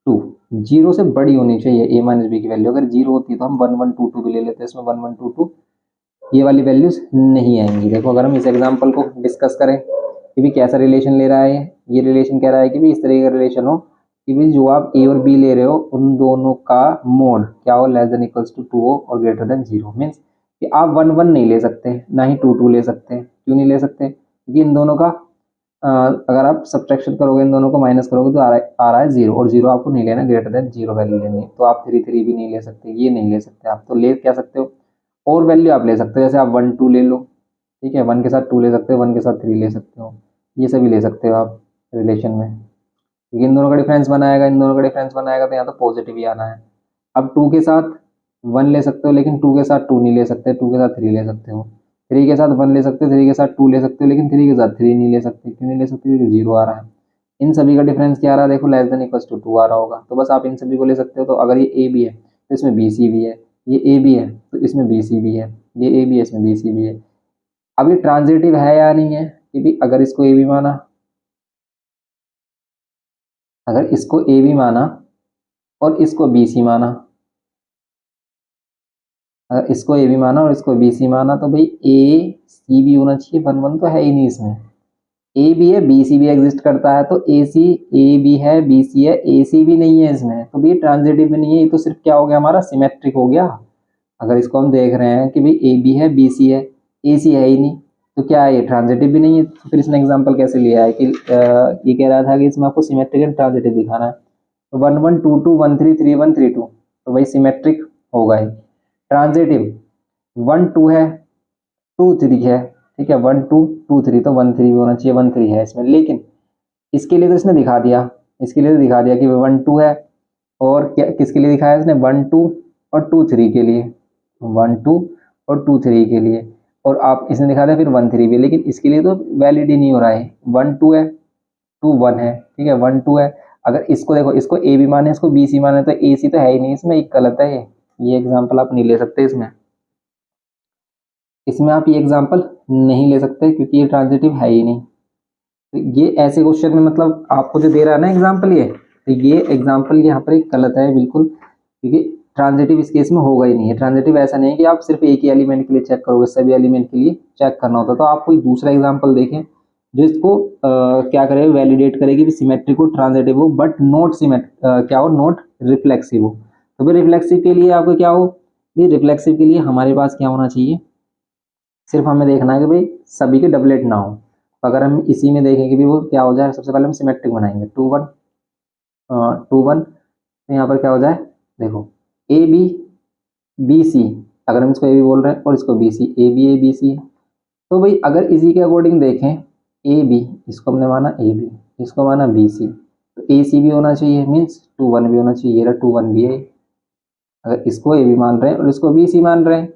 2, 0 से बड़ी होनी चाहिए a माइनस बी की वैल्यू। अगर 0 होती है तो हम 1 1 2 2 भी ले लेते हैं, इसमें 1 1 2 2 ये वाली वैल्यूज नहीं आएंगी। देखो अगर हम इस एग्जाम्पल को डिस्कस करें कि भी कैसा रिलेशन ले रहा है, ये रिलेशन कह रहा है कि भी इस तरह का रिलेशन हो कि भी जो आप ए और बी ले रहे हो उन दोनों का मोड क्या हो, लेस देन इक्वल्स टू 2 हो और ग्रेटर देन 0। मीन्स कि आप 1 1 नहीं ले सकते, ना ही 2 2 ले सकते। क्यों नहीं ले सकते, क्योंकि इन दोनों का अगर आप सब्ट्रैक्शन करोगे, इन दोनों को माइनस करोगे तो आ रहा है 0, और 0 आपको नहीं लेना, ग्रेटर देन 0 वैल्यू लेनी है। तो आप 3 3 भी नहीं ले सकते, ये नहीं ले सकते आप, तो ले क्या सकते हो, और वैल्यू आप ले सकते हो, जैसे आप 1 2 ले लो, ठीक है, 1 के साथ 2 ले सकते हो, 1 के साथ 3 ले सकते हो, ये सभी ले सकते हो आप रिलेशन में, क्योंकि इन दोनों का डिफरेंस बनाएगा, इन दोनों का डिफरेंस बनाएगा तो यहाँ तो पॉजिटिव ही आना है। अब 2 के साथ 1 ले सकते हो, लेकिन 2 के साथ 2 नहीं ले सकते, 2 के साथ 3 ले सकते हो, 3 के साथ 1 ले सकते हो, 3 के साथ 2 ले सकते हो, लेकिन 3 के साथ 3 नहीं ले सकते। क्यों नहीं ले सकते, क्योंकि 0 आ रहा है। इन सभी का डिफरेंस क्या आ रहा है, देखो लेस देन इक्वल्स टू 2 आ रहा होगा, तो बस आप इन सभी को ले सकते हो। तो अगर ये ए बी है तो इसमें बी सी भी है, ये ए बी है तो इसमें बी सी भी है, ये ए बी है इसमें बी सी भी है। अब ये ट्रांजिटिव है या नहीं है, कि भी अगर इसको ए बी माना, अगर इसको ए बी माना और इसको बी सी माना, अगर इसको ए बी माना और इसको बी सी माना, तो भाई ए सी भी होना चाहिए, 1 1 तो है ही नहीं इसमें, ए बी है बी सी भी एग्जिस्ट करता है, तो ए सी ए बी है बी सी है, ए सी भी नहीं है इसमें, तो भाई ट्रांजिटिव भी नहीं है, ये तो सिर्फ क्या हो गया हमारा सिमेट्रिक हो गया। अगर इसको हम देख रहे हैं कि भाई ए बी है बी सी है, ए सी है ही नहीं, तो क्या है, ये ट्रांजिटिव भी नहीं है। तो फिर इसने एग्जाम्पल कैसे लिया है कि ये कह रहा था कि इसमें आपको सिमेट्रिक एंड ट्रांजिटिव दिखाना है, तो 1 1 2 2 1 3 3 1 3 2, तो भाई सिमेट्रिक होगा ही। ट्रांजिटिव 1 2 है 2 3 है, ठीक है, 1 2 2 3, तो 1 3 भी होना चाहिए, 1 3 है इसमें, लेकिन इसके लिए तो इसने दिखा दिया, इसके लिए तो दिखा दिया कि 1 2 है, और क्या किसके लिए दिखाया इसने, 1 2 और 2 3 के लिए, 1 2 और 2 3 के लिए, और आप इसने दिखा दिया फिर 1 3 भी, लेकिन इसके लिए तो वैलिड ही नहीं हो रहा है। 1 2 है 2 1 है, ठीक है, 1 2 है, अगर इसको देखो, इसको ए बी माने इसको बी सी माने, तो ए सी तो है ही नहीं इसमें, एक गलत है ये एग्जाम्पल आप नहीं ले सकते इसमें, इसमें आप ये एग्जाम्पल नहीं ले सकते क्योंकि ये ट्रांजिटिव है ही नहीं। तो ये ऐसे क्वेश्चन में मतलब आपको जो दे रहा है ना एग्जाम्पल, ये तो ये एग्जाम्पल यहाँ पर एक गलत है बिल्कुल, क्योंकि ट्रांजिटिव इस केस में होगा ही नहीं है। ट्रांजिटिव ऐसा नहीं है कि आप सिर्फ एक ही एलिमेंट के लिए चेक करोगे, सभी एलिमेंट के लिए चेक करना होता, तो आप कोई दूसरा एग्जाम्पल देखें जो इसको क्या करेगा, वैलिडेट करेगी सिमेट्रिक हो ट्रांजिटिव हो बट नॉट क्या हो, नॉट रिफ्लेक्सिव हो। तो फिर रिफ्लेक्सिव के लिए आपको क्या हो, भी रिफ्लेक्सिव के लिए हमारे पास क्या होना चाहिए, सिर्फ हमें देखना है कि भाई सभी के डबलेट ना हो। तो अगर हम इसी में देखें कि भी वो क्या हो जाए, सबसे पहले हम सिमेट्रिक बनाएंगे, 2 1 2 1, तो यहाँ पर क्या हो जाए, देखो ए बी बी सी, अगर हम इसको ए बी बोल रहे हैं और इसको बी सी, ए बी सी है, तो भाई अगर इसी के अकॉर्डिंग देखें, ए बी इसको हमने माना ए बी, इसको माना बी सी, तो ए सी भी होना चाहिए, मीन्स 2 1 भी होना चाहिए, ये रहा 2 1 भी है। अगर इसको ए बी मान रहे हैं और इसको बी सी मान रहे हैं,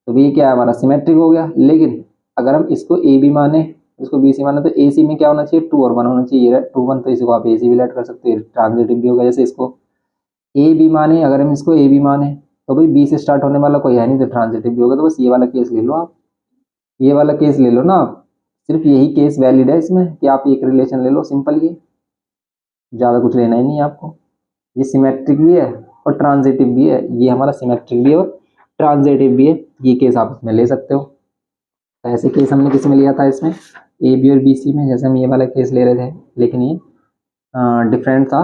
तो भी क्या है हमारा सिमेट्रिक हो गया। लेकिन अगर हम इसको ए बी माने इसको बी सी माने, तो ए सी में क्या होना चाहिए, 2 और 1 होना चाहिए, ये 2 1, तो इसको आप ए सी भी लेट कर सकते हो, ट्रांजिटिव भी होगा। जैसे इसको ए बी माने, अगर हम इसको ए बी माने, तो भाई बी से स्टार्ट होने वाला कोई है नहीं, तो ट्रांजिटिव भी होगा। तो बस ये वाला केस ले लो आप, ये वाला केस ले लो ना आप, सिर्फ यही केस वैलिड है इसमें कि आप एक रिलेशन ले लो सिंपल, ये ज़्यादा कुछ लेना ही नहीं है आपको। ये सिमेट्रिक भी है और ट्रांजिटिव भी है, ये हमारा सिमेट्रिक भी है और ट्रांजिटिव भी है, ये केस आप इसमें ले सकते हो। तो ऐसे केस हमने किस में लिया था, इसमें ए बी और बी सी में जैसे हम ये वाला केस ले रहे थे, लेकिन ये डिफरेंट था।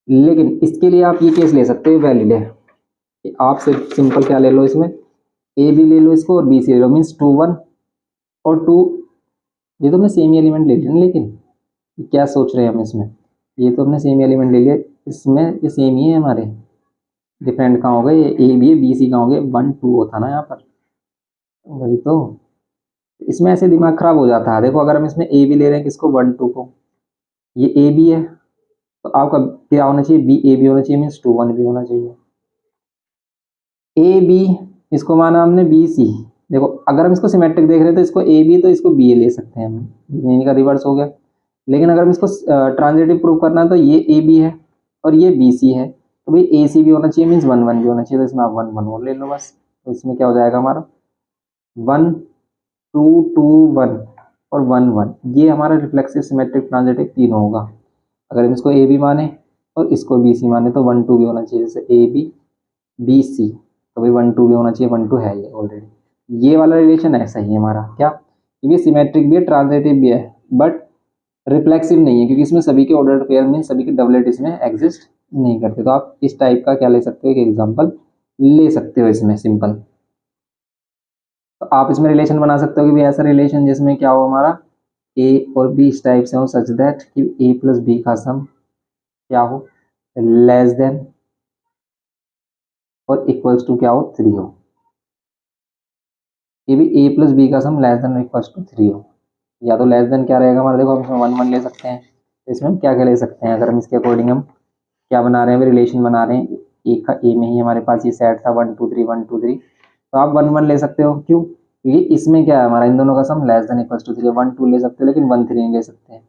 लेकिन इसके लिए आप ये केस ले सकते हो, वैलिड है कि आप सिर्फ सिंपल क्या ले लो, इसमें ए बी ले लो इसको और बी सी ले लो, मीन्स 2 1 और 2, ये तो हमने सेम एलिमेंट ले लिया। लेकिन क्या सोच रहे हैं हम इसमें, ये तो हमने सेम एलिमेंट ले लिया, इसमें ये सेम ही है हमारे, डिफरेंट कहाँ हो गए, ये ए बी है, बी सी कहाँ हो गए, 1 2 होता ना यहाँ पर, वही तो। इसमें ऐसे दिमाग खराब हो जाता है। देखो अगर हम इसमें ए बी ले रहे हैं, किसको, 1 2 को, ये ए बी है, तो आपका क्या होना चाहिए, बी ए बी होना चाहिए, मीन्स 2 1 भी होना चाहिए। ए बी, इसको माना हमने बी सी। देखो अगर हम इसको सिमेट्रिक देख रहे हैं तो इसको ए बी, तो इसको बी ए ले सकते हैं हम, इनका रिवर्स हो गया। लेकिन अगर हम इसको ट्रांजिटिव प्रूव करना है तो ये ए बी है और ये बी सी है, तो भाई ए सी भी होना चाहिए, मीन्स 1 1 भी होना चाहिए, तो इसमें आप 1 1 और ले लो बस। तो इसमें क्या हो जाएगा हमारा 1 2 2 1 और 1 1, ये हमारा रिफ्लेक्सिव सिमेट्रिक ट्रांजिटिव तीनों होगा। अगर हम इसको ए बी माने और इसको बी सी माने तो 1 2 भी होना चाहिए, जैसे ए बी बी सी, तो भाई 1 2 भी होना चाहिए, 1 2 है ये ऑलरेडी। ये वाला रिलेशन ऐसा ही है हमारा, क्या ये सिमेट्रिक भी है, ट्रांजिटिव भी है, बट रिफ्लेक्सिव नहीं है, क्योंकि इसमें सभी के ऑर्डर पेयर में सभी के डबलेट इसमें एग्जिस्ट नहीं करते। तो आप इस टाइप का क्या ले सकते हो, एक एग्जांपल ले सकते हो इसमें सिंपल। तो आप इसमें रिलेशन बना सकते हो कि भी ऐसा रिलेशन जिसमें क्या हो हमारा ए और बी इस टाइप से हो, सच दैट कि ए प्लस बी का सम क्या हो, लेस देन और इक्वल्स टू क्या हो, 3 हो। ये भी ए प्लस बी का sum less than equals to 3 हो। या तो लेस देन क्या रहेगा हमारा, देखो हम इसमें 1 1 ले सकते हैं, तो इसमें हम क्या क्या ले सकते हैं, अगर हम इसके अकॉर्डिंग हम क्या बना रहे हैं, रिलेशन बना रहे हैं, एक का ए में ही हमारे पास ये सेट था 1 2 3 1 2 3, तो आप 1 1 ले सकते हो। क्यों, क्योंकि इसमें क्या है हमारा, इन दोनों का sum less than equals to 3, 1 2 ले सकते हो लेकिन 1 3 नहीं ले सकते हैं,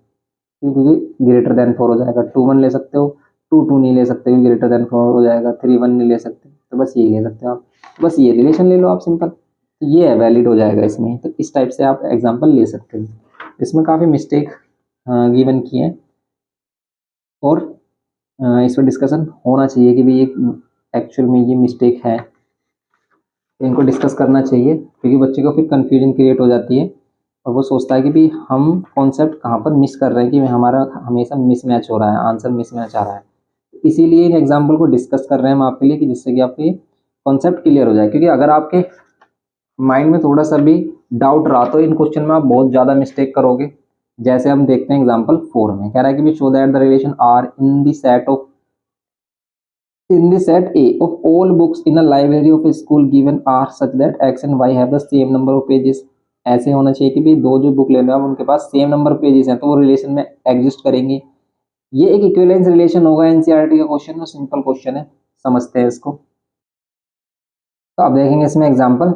क्योंकि ग्रेटर देन 4 हो जाएगा। 2 1 ले सकते हो, 2 2 नहीं ले सकते, ग्रेटर देन 4 हो जाएगा। 3 1 नहीं ले सकते, तो बस ये ले सकते हो आप, बस ये रिलेशन ले लो आप सिंपल, तो ये है वैलिड हो जाएगा इसमें। तो इस टाइप से आप एग्जांपल ले सकते हो। इसमें काफ़ी मिस्टेक गिवन किए हैं और इस पर डिस्कशन होना चाहिए कि भाई ये एक्चुअल में ये मिस्टेक है, इनको डिस्कस करना चाहिए, क्योंकि बच्चे को फिर कन्फ्यूजन क्रिएट हो जाती है और वो सोचता है कि भाई हम कॉन्सेप्ट कहाँ पर मिस कर रहे हैं, कि हमारा हमेशा मिसमैच हो रहा है, आंसर मिसमैच आ रहा है। इसीलिए इन एग्जाम्पल को डिस्कस कर रहे हैं हम आपके लिए, कि जिससे कि आपके कॉन्सेप्ट क्लियर हो जाए। क्योंकि अगर आपके माइंड में थोड़ा सा भी डाउट रहा तो इन क्वेश्चन में आप बहुत ज़्यादा मिस्टेक करोगे। जैसे हम देखते हैं एग्जाम्पल 4 में कह रहा है कि भी show that the relation R in the set of in the set A of all books in a library of a school given are such that X and Y have the same number of pages। ऐसे होना चाहिए कि भाई दो जो book ले रहे हो आप उनके पास सेम नंबर पेजेस हैं, तो वो रिलेशन में एग्जिस्ट करेंगे। ये एक इक्विवेलेंस रिलेशन होगा, एनसीईआरटी का क्वेश्चन है, सिंपल क्वेश्चन है, समझते हैं इसको। तो आप देखेंगे इसमें एग्जांपल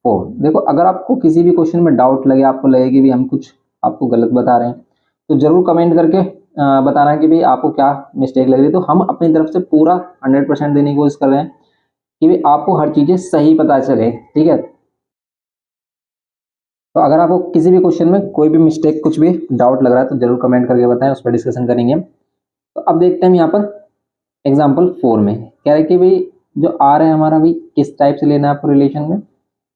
4। देखो अगर आपको किसी भी क्वेश्चन में डाउट लगे, आपको लगे कि भाई हम कुछ आपको गलत बता रहे हैं, तो जरूर कमेंट करके बताना कि भाई आपको क्या मिस्टेक लग रही है। तो हम अपनी तरफ से पूरा 100% देने की कोशिश कर रहे हैं कि भाई आपको हर चीज़ें सही पता चले, ठीक है। तो अगर आपको किसी भी क्वेश्चन में कोई भी मिस्टेक, कुछ भी डाउट लग रहा है, तो जरूर कमेंट करके बताएं, उस पर डिस्कशन करेंगे हम। तो अब देखते हैं हम यहाँ पर एग्जाम्पल 4 में कह रहे हैं कि भाई जो आर है हमारा, भाई किस टाइप से लेना है आपको रिलेशन में,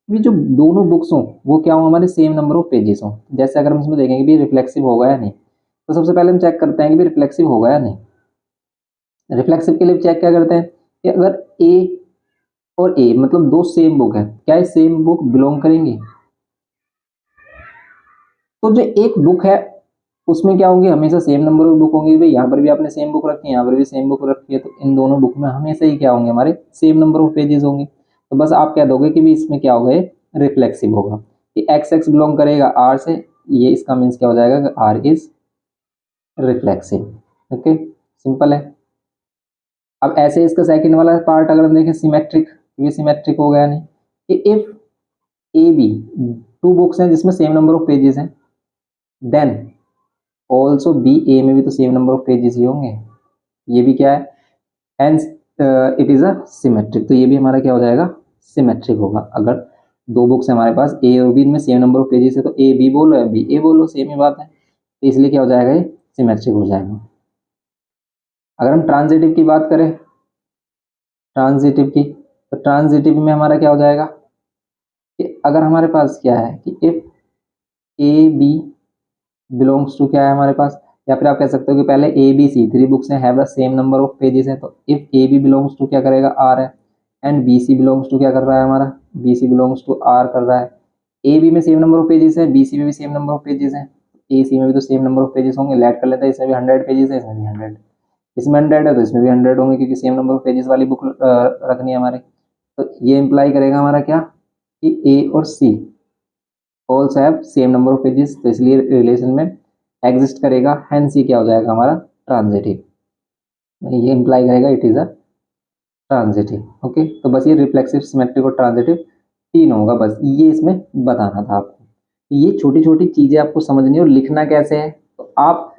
भी जो दोनों बुक्स हों वो क्या हो, हमारे सेम नंबर ऑफ पेजेस हों। जैसे अगर हम इसमें देखेंगे भी रिफ्लेक्सिव होगा या नहीं, तो सबसे पहले हम चेक करते हैं कि भी रिफ्लेक्सिव होगा या नहीं। रिफ्लेक्सिव के लिए चेक क्या करते हैं कि अगर ए और ए मतलब दो सेम बुक है, क्या ये सेम बुक बिलोंग करेंगी। तो जो एक बुक है उसमें क्या होंगे, हमेशा सेम नंबर ऑफ बुक होंगे। भाई यहाँ पर भी आपने सेम बुक रखी है, यहाँ पर भी सेम बुक रखी है, तो इन दोनों बुक में हमेशा ही क्या होंगे, हमारे सेम नंबर ऑफ पेजेस होंगे। तो बस आप कह दोगे कि भी इसमें क्या होगा, ये रिफ्लेक्सिव होगा, कि एक्स एक्स बिलोंग करेगा आर से, ये इसका मीन्स क्या हो जाएगा, R is reflexive. Okay, simple है। अब ऐसे इसका सेकंड वाला पार्ट अगर हम देखें सिमेट्रिक, ये सिमेट्रिक हो गया नहीं, कि if A B two books हैं जिसमें सेम नंबर ऑफ पेजेस हैं, देन ऑल्सो बी ए में भी तो सेम नंबर ऑफ पेजेस ही होंगे, ये भी क्या है, hence it is a symmetric. तो ये भी हमारा क्या हो जाएगा, सिमेट्रिक होगा। अगर दो बुक्स है हमारे पास ए और बी, इनमें सेम नंबर ऑफ पेजेस है, तो ए बी बोलो या बी ए बोलो, सेम ही बात है, तो इसलिए क्या हो जाएगा, ये सिमेट्रिक हो जाएगा। अगर हम ट्रांजिटिव की बात करें, ट्रांजिटिव की, तो ट्रांजिटिव में हमारा क्या हो जाएगा कि अगर हमारे पास क्या है कि if A B belongs to क्या है हमारे पास, या फिर आप कह सकते हो कि पहले ए बी सी 3 बुक्स हैं, have the same number of pages हैं, तो if A B belongs to क्या करेगा आर है, and B C belongs to क्या कर रहा है हमारा, B C belongs to R कर रहा है। ए बी में सेम नंबर ऑफ पेजेस है, बी सी में भी सेम नंबर ऑफ पेजेस हैं, ए सी में भी तो सेम नंबर ऑफ पेजेस होंगे, लेट कर लेते हैं, इसमें भी 100 पेजेस है, इसमें भी 100, इसमें 100 है तो इसमें भी 100 होंगे, क्योंकि सेम नंबर ऑफ पेजेस वाली बुक रखनी है हमारे। तो ये इंप्लाई करेगा हमारा क्या, कि ए और C also have same number of pages, तो इसलिए रिलेशन में एग्जिस्ट करेगा, हेंस ये क्या हो जाएगा हमारा ट्रांजिटिव, ये इंप्लाई करेगा it is a transitive. Okay, तो बस ये रिफ्लेक्सिव, सिमेट्रिक और ट्रांजिटिव तीन होगा, बस ये इसमें बताना था आपको। ये छोटी छोटी चीजें आपको समझनी है, और लिखना कैसे है तो आप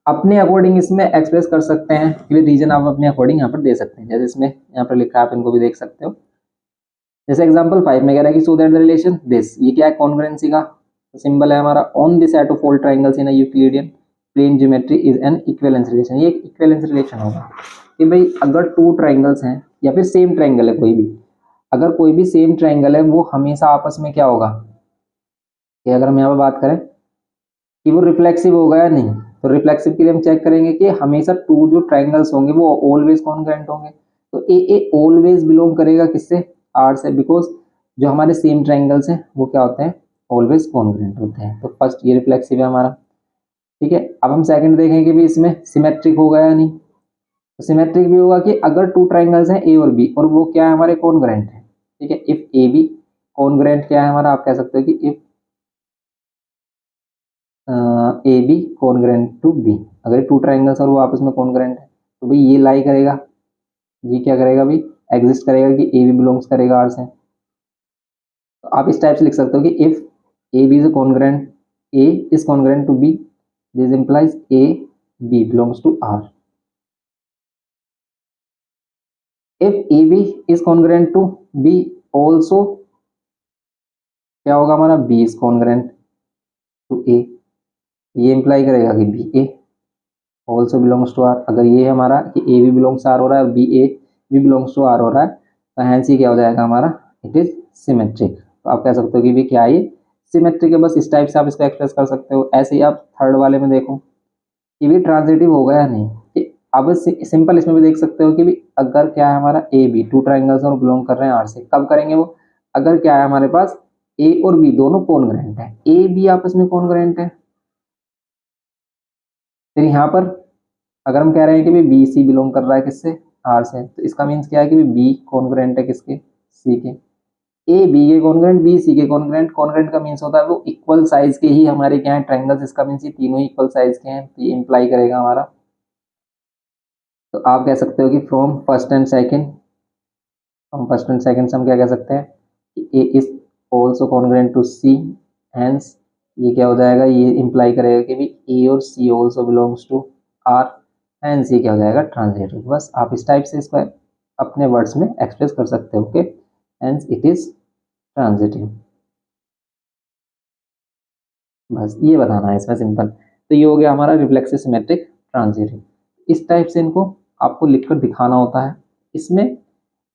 अपने अकॉर्डिंग इसमें एक्सप्रेस कर सकते हैं, ये रीजन आप अपने अकॉर्डिंग यहाँ पर दे सकते हैं, जैसे इसमें यहाँ पर लिखा है, आप इनको भी देख सकते हो। जैसे एग्जांपल 5 में कह रहा है कि so that the relation this, ये क्या है, कॉन्ग्रुएंसी का सिंबल है हमारा, on the set of all triangles in a Euclidean plane geometry is an equivalence relation. ये एक इक्विवेलेंस रिलेशन होगा कि भाई अगर टू ट्रायंगल्स हैं या फिर सेम ट्रायंगल है कोई भी, अगर कोई भी सेम ट्रायंगल है वो हमेशा आपस में क्या होगा, कि अगर हम यहाँ पर बात करें कि वो रिफ्लेक्सिव होगा या नहीं, तो रिफ्लेक्सिव के लिए हम चेक करेंगे कि हमेशा टू जो ट्रायंगल्स होंगे वो ऑलवेज कॉन्ग्रुएंट होंगे। तो ए ऑलवेज बिलोंग करेगा किससे, आर से, बिकॉज जो हमारे सेम ट्रायंगल्स हैं वो क्या होते हैं, ऑलवेज कॉन्ग्रुएंट होते हैं। तो फर्स्ट ये रिफ्लेक्सिव है हमारा, ठीक है। अब हम सेकंड देखेंगे कि भी इसमें सिमेट्रिक होगा या नहीं, तो सिमेट्रिक भी होगा कि अगर टू ट्रायंगल्स हैं ए और बी और वो क्या है हमारे कॉन्ग्रुएंट है, ठीक है। इफ ए बी कॉन्ग्रुएंट क्या है हमारा, आप कह सकते हो कि if A B congruent to B, अगर टू ट्राइंगल्स और वो आपस में कॉन्ग्रुएंट है तो भाई ये लाई करेगा, ये क्या करेगा भाई, एग्जिस्ट करेगा कि ए बी बिलोंग्स करेगा आर से। तो आप इस टाइप से लिख सकते हो कि if A B is congruent, A is congruent to B, this implies A B belongs to R. If A B is congruent to B also, क्या होगा हमारा, B is congruent to A, ये imply करेगा कि B A also belongs to R. अगर ये हमारा कि ए बी बिलोंग्स आर हो रहा है और B A B belongs to R हो रहा है, तो हैंस ये क्या हो जाएगा हमारा, इट इज सिमेट्रिक। तो आप कह सकते हो कि भी क्या ये सिमेट्रिक है, बस इस टाइप से आप इसको एक्सप्रेस कर सकते हो। ऐसे ही आप थर्ड वाले में देखो कि भी ट्रांजिटिव होगा या नहीं, कि अब सिंपल इसमें भी देख सकते हो कि भी अगर क्या है हमारा ए बी टू ट्राइंगल्स और बिलोंग कर रहे हैं आर से, कब करेंगे वो, अगर क्या है हमारे पास ए और बी दोनों कॉन्ग्रुएंट है, ए बी आपस में कॉन्ग्रुएंट है। फिर यहाँ पर अगर हम कह रहे हैं कि बी सी बिलोंग कर रहा है किससे, आर से, तो इसका मीन्स क्या है कि बी कॉन्ग्रुएंट है किसके, सी के। ए बी के कॉन्ग्रुएंट, बी सी के कॉन्ग्रुएंट, कॉन्ग्रुएंट का मीन्स होता है वो इक्वल साइज के ही हमारे क्या है ट्रायंगल्स, इसका मीन्स ये तीनों ही इक्वल साइज के हैं, तो ये इंप्लाई करेगा हमारा। तो आप कह सकते हो कि फ्रॉम फर्स्ट एंड सेकंड, हम फर्स्ट एंड सेकंड से हम क्या कह सकते हैं कि A is also congruent to C, hence ये क्या हो जाएगा, ये इंप्लाई करेगा कि भी ए और C also belongs to R, hence ये क्या हो जाएगा ट्रांजिटिव। बस आप इस टाइप से इसको अपने वर्ड्स में एक्सप्रेस कर सकते हो, okay, hence it is transitive. बस ये बताना है इसमें सिंपल। तो ये हो गया हमारा रिफ्लेक्सिव सिमेट्रिक ट्रांजिटिव। इस टाइप से इनको आपको लिखकर दिखाना होता है। इसमें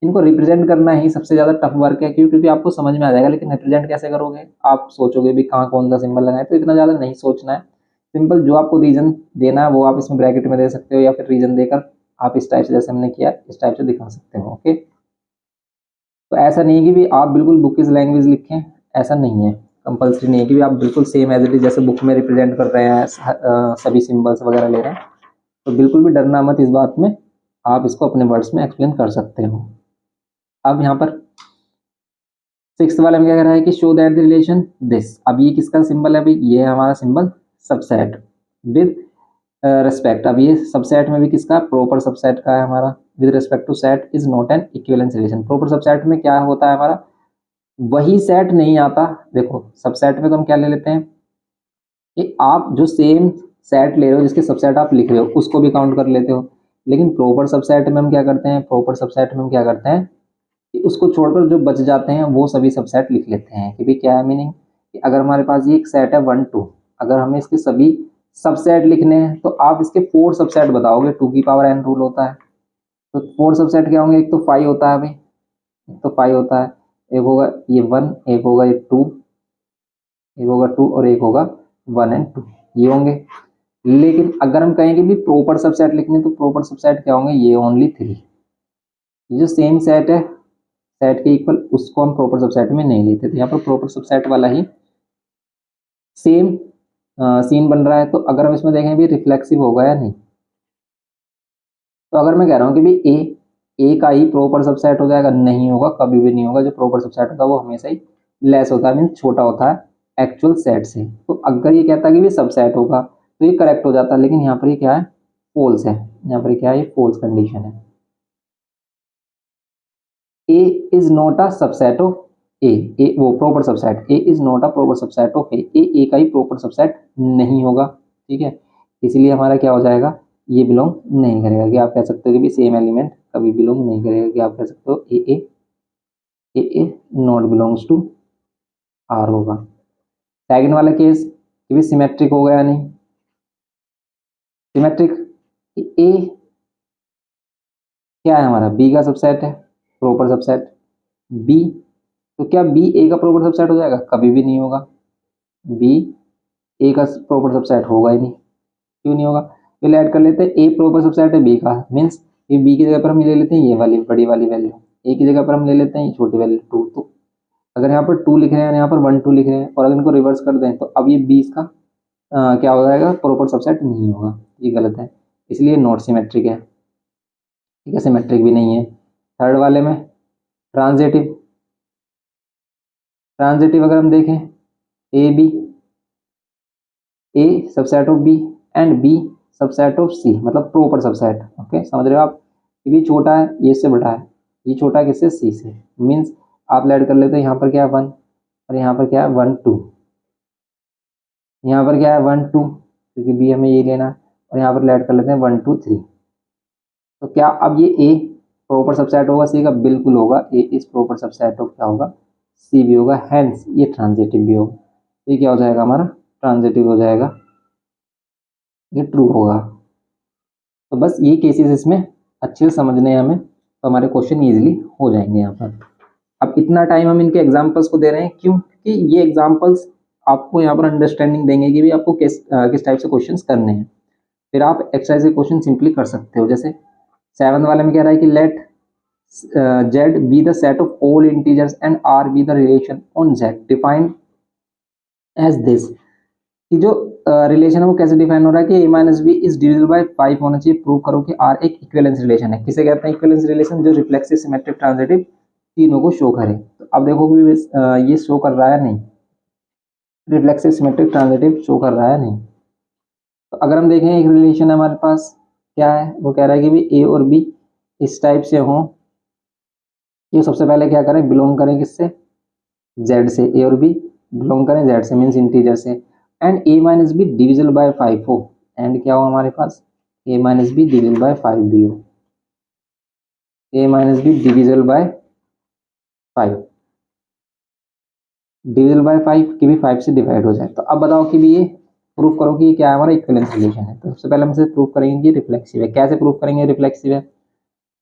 इनको रिप्रेजेंट करना ही सबसे ज़्यादा टफ वर्क है, क्योंकि आपको समझ में आ जाएगा, लेकिन रिप्रेजेंट कैसे करोगे, आप सोचोगे भी कहाँ कौन सा सिंबल लगाए, तो इतना ज़्यादा नहीं सोचना है। सिंपल जो आपको रीजन देना है वो आप इसमें ब्रैकेट में दे सकते हो, या फिर रीजन देकर आप इस टाइप से जैसे हमने किया इस टाइप से दिखा सकते हो, ओके। तो ऐसा नहीं है कि भी आप बिल्कुल बुक इज लैंग्वेज लिखें, ऐसा नहीं है, कंपल्सरी नहीं है कि भी आप बिल्कुल सेम एज इट इज जैसे बुक में रिप्रेजेंट कर रहे हैं सभी सिंबल्स वगैरह ले रहे हैं, तो बिल्कुल भी डरना मत इस बात में, आप इसको अपने वर्ड्स में एक्सप्लेन कर सकते हो। अब यहाँ पर सिक्स्थ वाले में क्या कह रहा है कि show that the relation this, अब ये किसका सिंबल है भाई, ये है हमारा सिंबल सबसेट विद रिस्पेक्ट। अब ये सबसेट में भी किसका, प्रॉपर सबसेट का है हमारा, with respect to set is not an equivalence relation. Proper subset में क्या होता है हमारा, वही सेट नहीं आता। देखो सबसेट में तो हम क्या ले लेते हैं कि आप जो सेम सेट ले रहे हो जिसके सबसेट आप लिख रहे हो उसको भी काउंट कर लेते हो, लेकिन प्रॉपर सबसेट में हम क्या करते हैं, प्रॉपर सबसेट में हम क्या करते हैं कि उसको छोड़कर जो बच जाते हैं वो सभी सबसेट लिख लेते हैं। कि भाई क्या है मीनिंग, कि अगर हमारे पास ये एक सेट है 1 2, अगर हमें इसके सभी सबसेट लिखने हैं तो आप इसके 4 सबसेट बताओगे, 2 की पावर n रूल होता है। तो 4 सबसेट क्या होंगे, एक तो 5 होता है भाई, एक तो 5 होता है, एक होगा ये 1, एक होगा ये 2, एक होगा 2 और एक होगा 1 एंड 2। ये होंगे। लेकिन अगर हम कहें कि भी प्रॉपर सबसेट लिखने, तो प्रॉपर सबसेट क्या होंगे, ये ओनली 3। ये जो सेम सेट है सेट के इक्वल, उसको हम प्रॉपर सबसेट में नहीं लेते, तो यहाँ पर प्रॉपर सबसेट वाला ही सेम सीन बन रहा है। तो अगर हम इसमें देखें भी रिफ्लेक्सिव होगा या नहीं, तो अगर मैं कह रहा हूँ कि भी ए का ही प्रॉपर सबसेट हो जाएगा, नहीं होगा, कभी भी नहीं होगा। जो प्रॉपर सबसेट होता है वो हमेशा ही लेस होता है, मीन छोटा होता है एक्चुअल सेट से। तो अगर ये कहता है कि भी सबसेट होगा तो ये करेक्ट हो जाता है, लेकिन यहाँ पर ये क्या है, फॉल्स है। यहाँ पर क्या है, ये फॉल्स कंडीशन है। A is not a subset of A वो proper subset, A is not a proper subset of A का ही प्रॉपर सबसेट नहीं होगा, ठीक है। इसलिए हमारा क्या हो जाएगा, ये बिलोंग नहीं करेगा। कि आप कह सकते हो कि भी सेम एलिमेंट कभी बिलोंग नहीं करेगा। कि आप कह सकते हो ए नॉट बिलोंग्स टू आर होगा। सेकंड वाला केस, कि भी सिमेट्रिक होगा या नहीं। सिमेट्रिक, ए क्या है हमारा, बी का सबसेट है, प्रॉपर सबसेट बी। तो क्या बी ए का प्रॉपर सबसेट हो जाएगा, कभी भी नहीं होगा। बी ए का प्रॉपर सबसेट होगा ही नहीं, क्यों नहीं होगा। पहले ऐड कर लेते हैं, ए प्रॉपर सबसेट है बी का, मीन्स ये बी की जगह पर हम ले लेते हैं ये वाली बड़ी वाली वैल्यू, ए की जगह पर हम ले लेते हैं ये छोटी वैल्यू 2। तो अगर यहाँ पर 2 लिख रहे हैं, यहाँ पर 1 2 लिख रहे हैं, और अगर इनको रिवर्स कर दें तो अब ये 20 का क्या हो जाएगा, प्रॉपर सबसेट नहीं होगा। ये गलत है, इसलिए नॉट सिमेट्रिक है, ठीक है, सिमेट्रिक भी नहीं है। थर्ड वाले में ट्रांजिटिव, ट्रांजिटिव अगर हम देखें, A B, A subset of B and B subset of C, मतलब प्रॉपर सबसेट। ओके, समझ रहे हो आप। ये भी छोटा है, ये इससे बड़ा है, ये छोटा है किससे, सी से। मीन्स आप ऐड कर लेते हो, यहाँ पर क्या है 1 और यहाँ पर क्या है 1 2, यहाँ पर क्या है 1 2, क्योंकि बी हमें ये लेना है, और यहाँ पर ऐड कर लेते हैं 1 2 3। तो क्या अब ये ए प्रॉपर सबसेट होगा सी का, बिल्कुल होगा। ए इज प्रॉपर सबसेट ऑफ क्या होगा, सी भी होगा, हैंस ये ट्रांजिटिव भी होगा। ये क्या हो जाएगा हमारा, ट्रांजिटिव हो जाएगा, ये ट्रू होगा। तो बस ये केसेस इसमें अच्छे से समझने हैं हमें, तो हमारे क्वेश्चन इजीली हो जाएंगे यहाँ पर। अब इतना टाइम हम इनके एग्जांपल्स को दे रहे हैं, क्योंकि ये एग्जांपल्स आपको यहाँ पर अंडरस्टैंडिंग देंगे कि भी आपको किस टाइप से क्वेश्चंस करने हैं। फिर आप एक्सरसाइज के क्वेश्चन सिंपली कर सकते हो। जैसे 7 वाले में कह रहा है कि late z be the set of all integers and r be the relation on z defined as this। कि जो रिलेशन है वो कैसे डिफाइन हो रहा है कि a minus B is divisible by 5 होना चाहिए। प्रूव करो कि r एक इक्विवेलेंस रिलेशन है। किसे कहते हैं इक्विवेलेंस रिलेशन, जो रिफ्लेक्सिव, सिमेट्रिक, ट्रांजिटिव तीनों को शो करे। तो अब देखो कि ये शो कर रहा है नहीं, रिफ्लेक्सिव, सिमेट्रिक, ट्रांजिटिव शो कर रहा है नहीं। तो अगर हम देखें एक रिलेशन है हमारे पास, क्या है, वो कह रहा है कि भी ए और बी इस टाइप से हों। ये सबसे पहले क्या करें, बिलोंग करें किससे, जेड से। ए और बी बिलोंग करें जेड से, मीन्स इंटीजर से। And A minus B divisible by 5 हो। एंड क्या हो हमारे पास, A minus B divisible by 5 भी हो। A minus B divisible by 5, divisible by 5 की भी 5 से डिवाइड हो जाए। तो अब बताओ कि भी ये प्रूफ करो कि ये क्या है, हमारा इक्विवेलेंस रिलेशन है। तो सबसे पहले हम इसे प्रूफ करेंगे कि रिफ्लेक्सिव है। कैसे प्रूफ करेंगे रिफ्लेक्सिव है,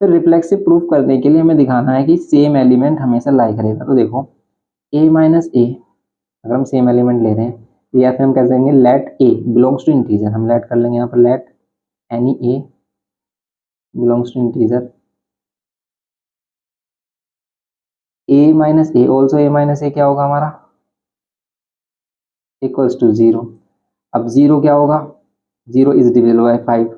फिर रिफ्लेक्सिव प्रूफ करने के लिए हमें दिखाना है कि सेम एलिमेंट हमेशा लाई करेगा। तो देखो ए माइनस ए, अगर हम सेम एलिमेंट ले रहे हैं, तो या फिर हम कह देंगे let A belongs to integer. हम लेट कर लेंगे यहाँ पर, let any A belongs to integer, A minus A also A minus A क्या होगा हमारा, इक्वल्स टू 0। अब 0 क्या होगा, 0 इज डिविजिबल बाय 5।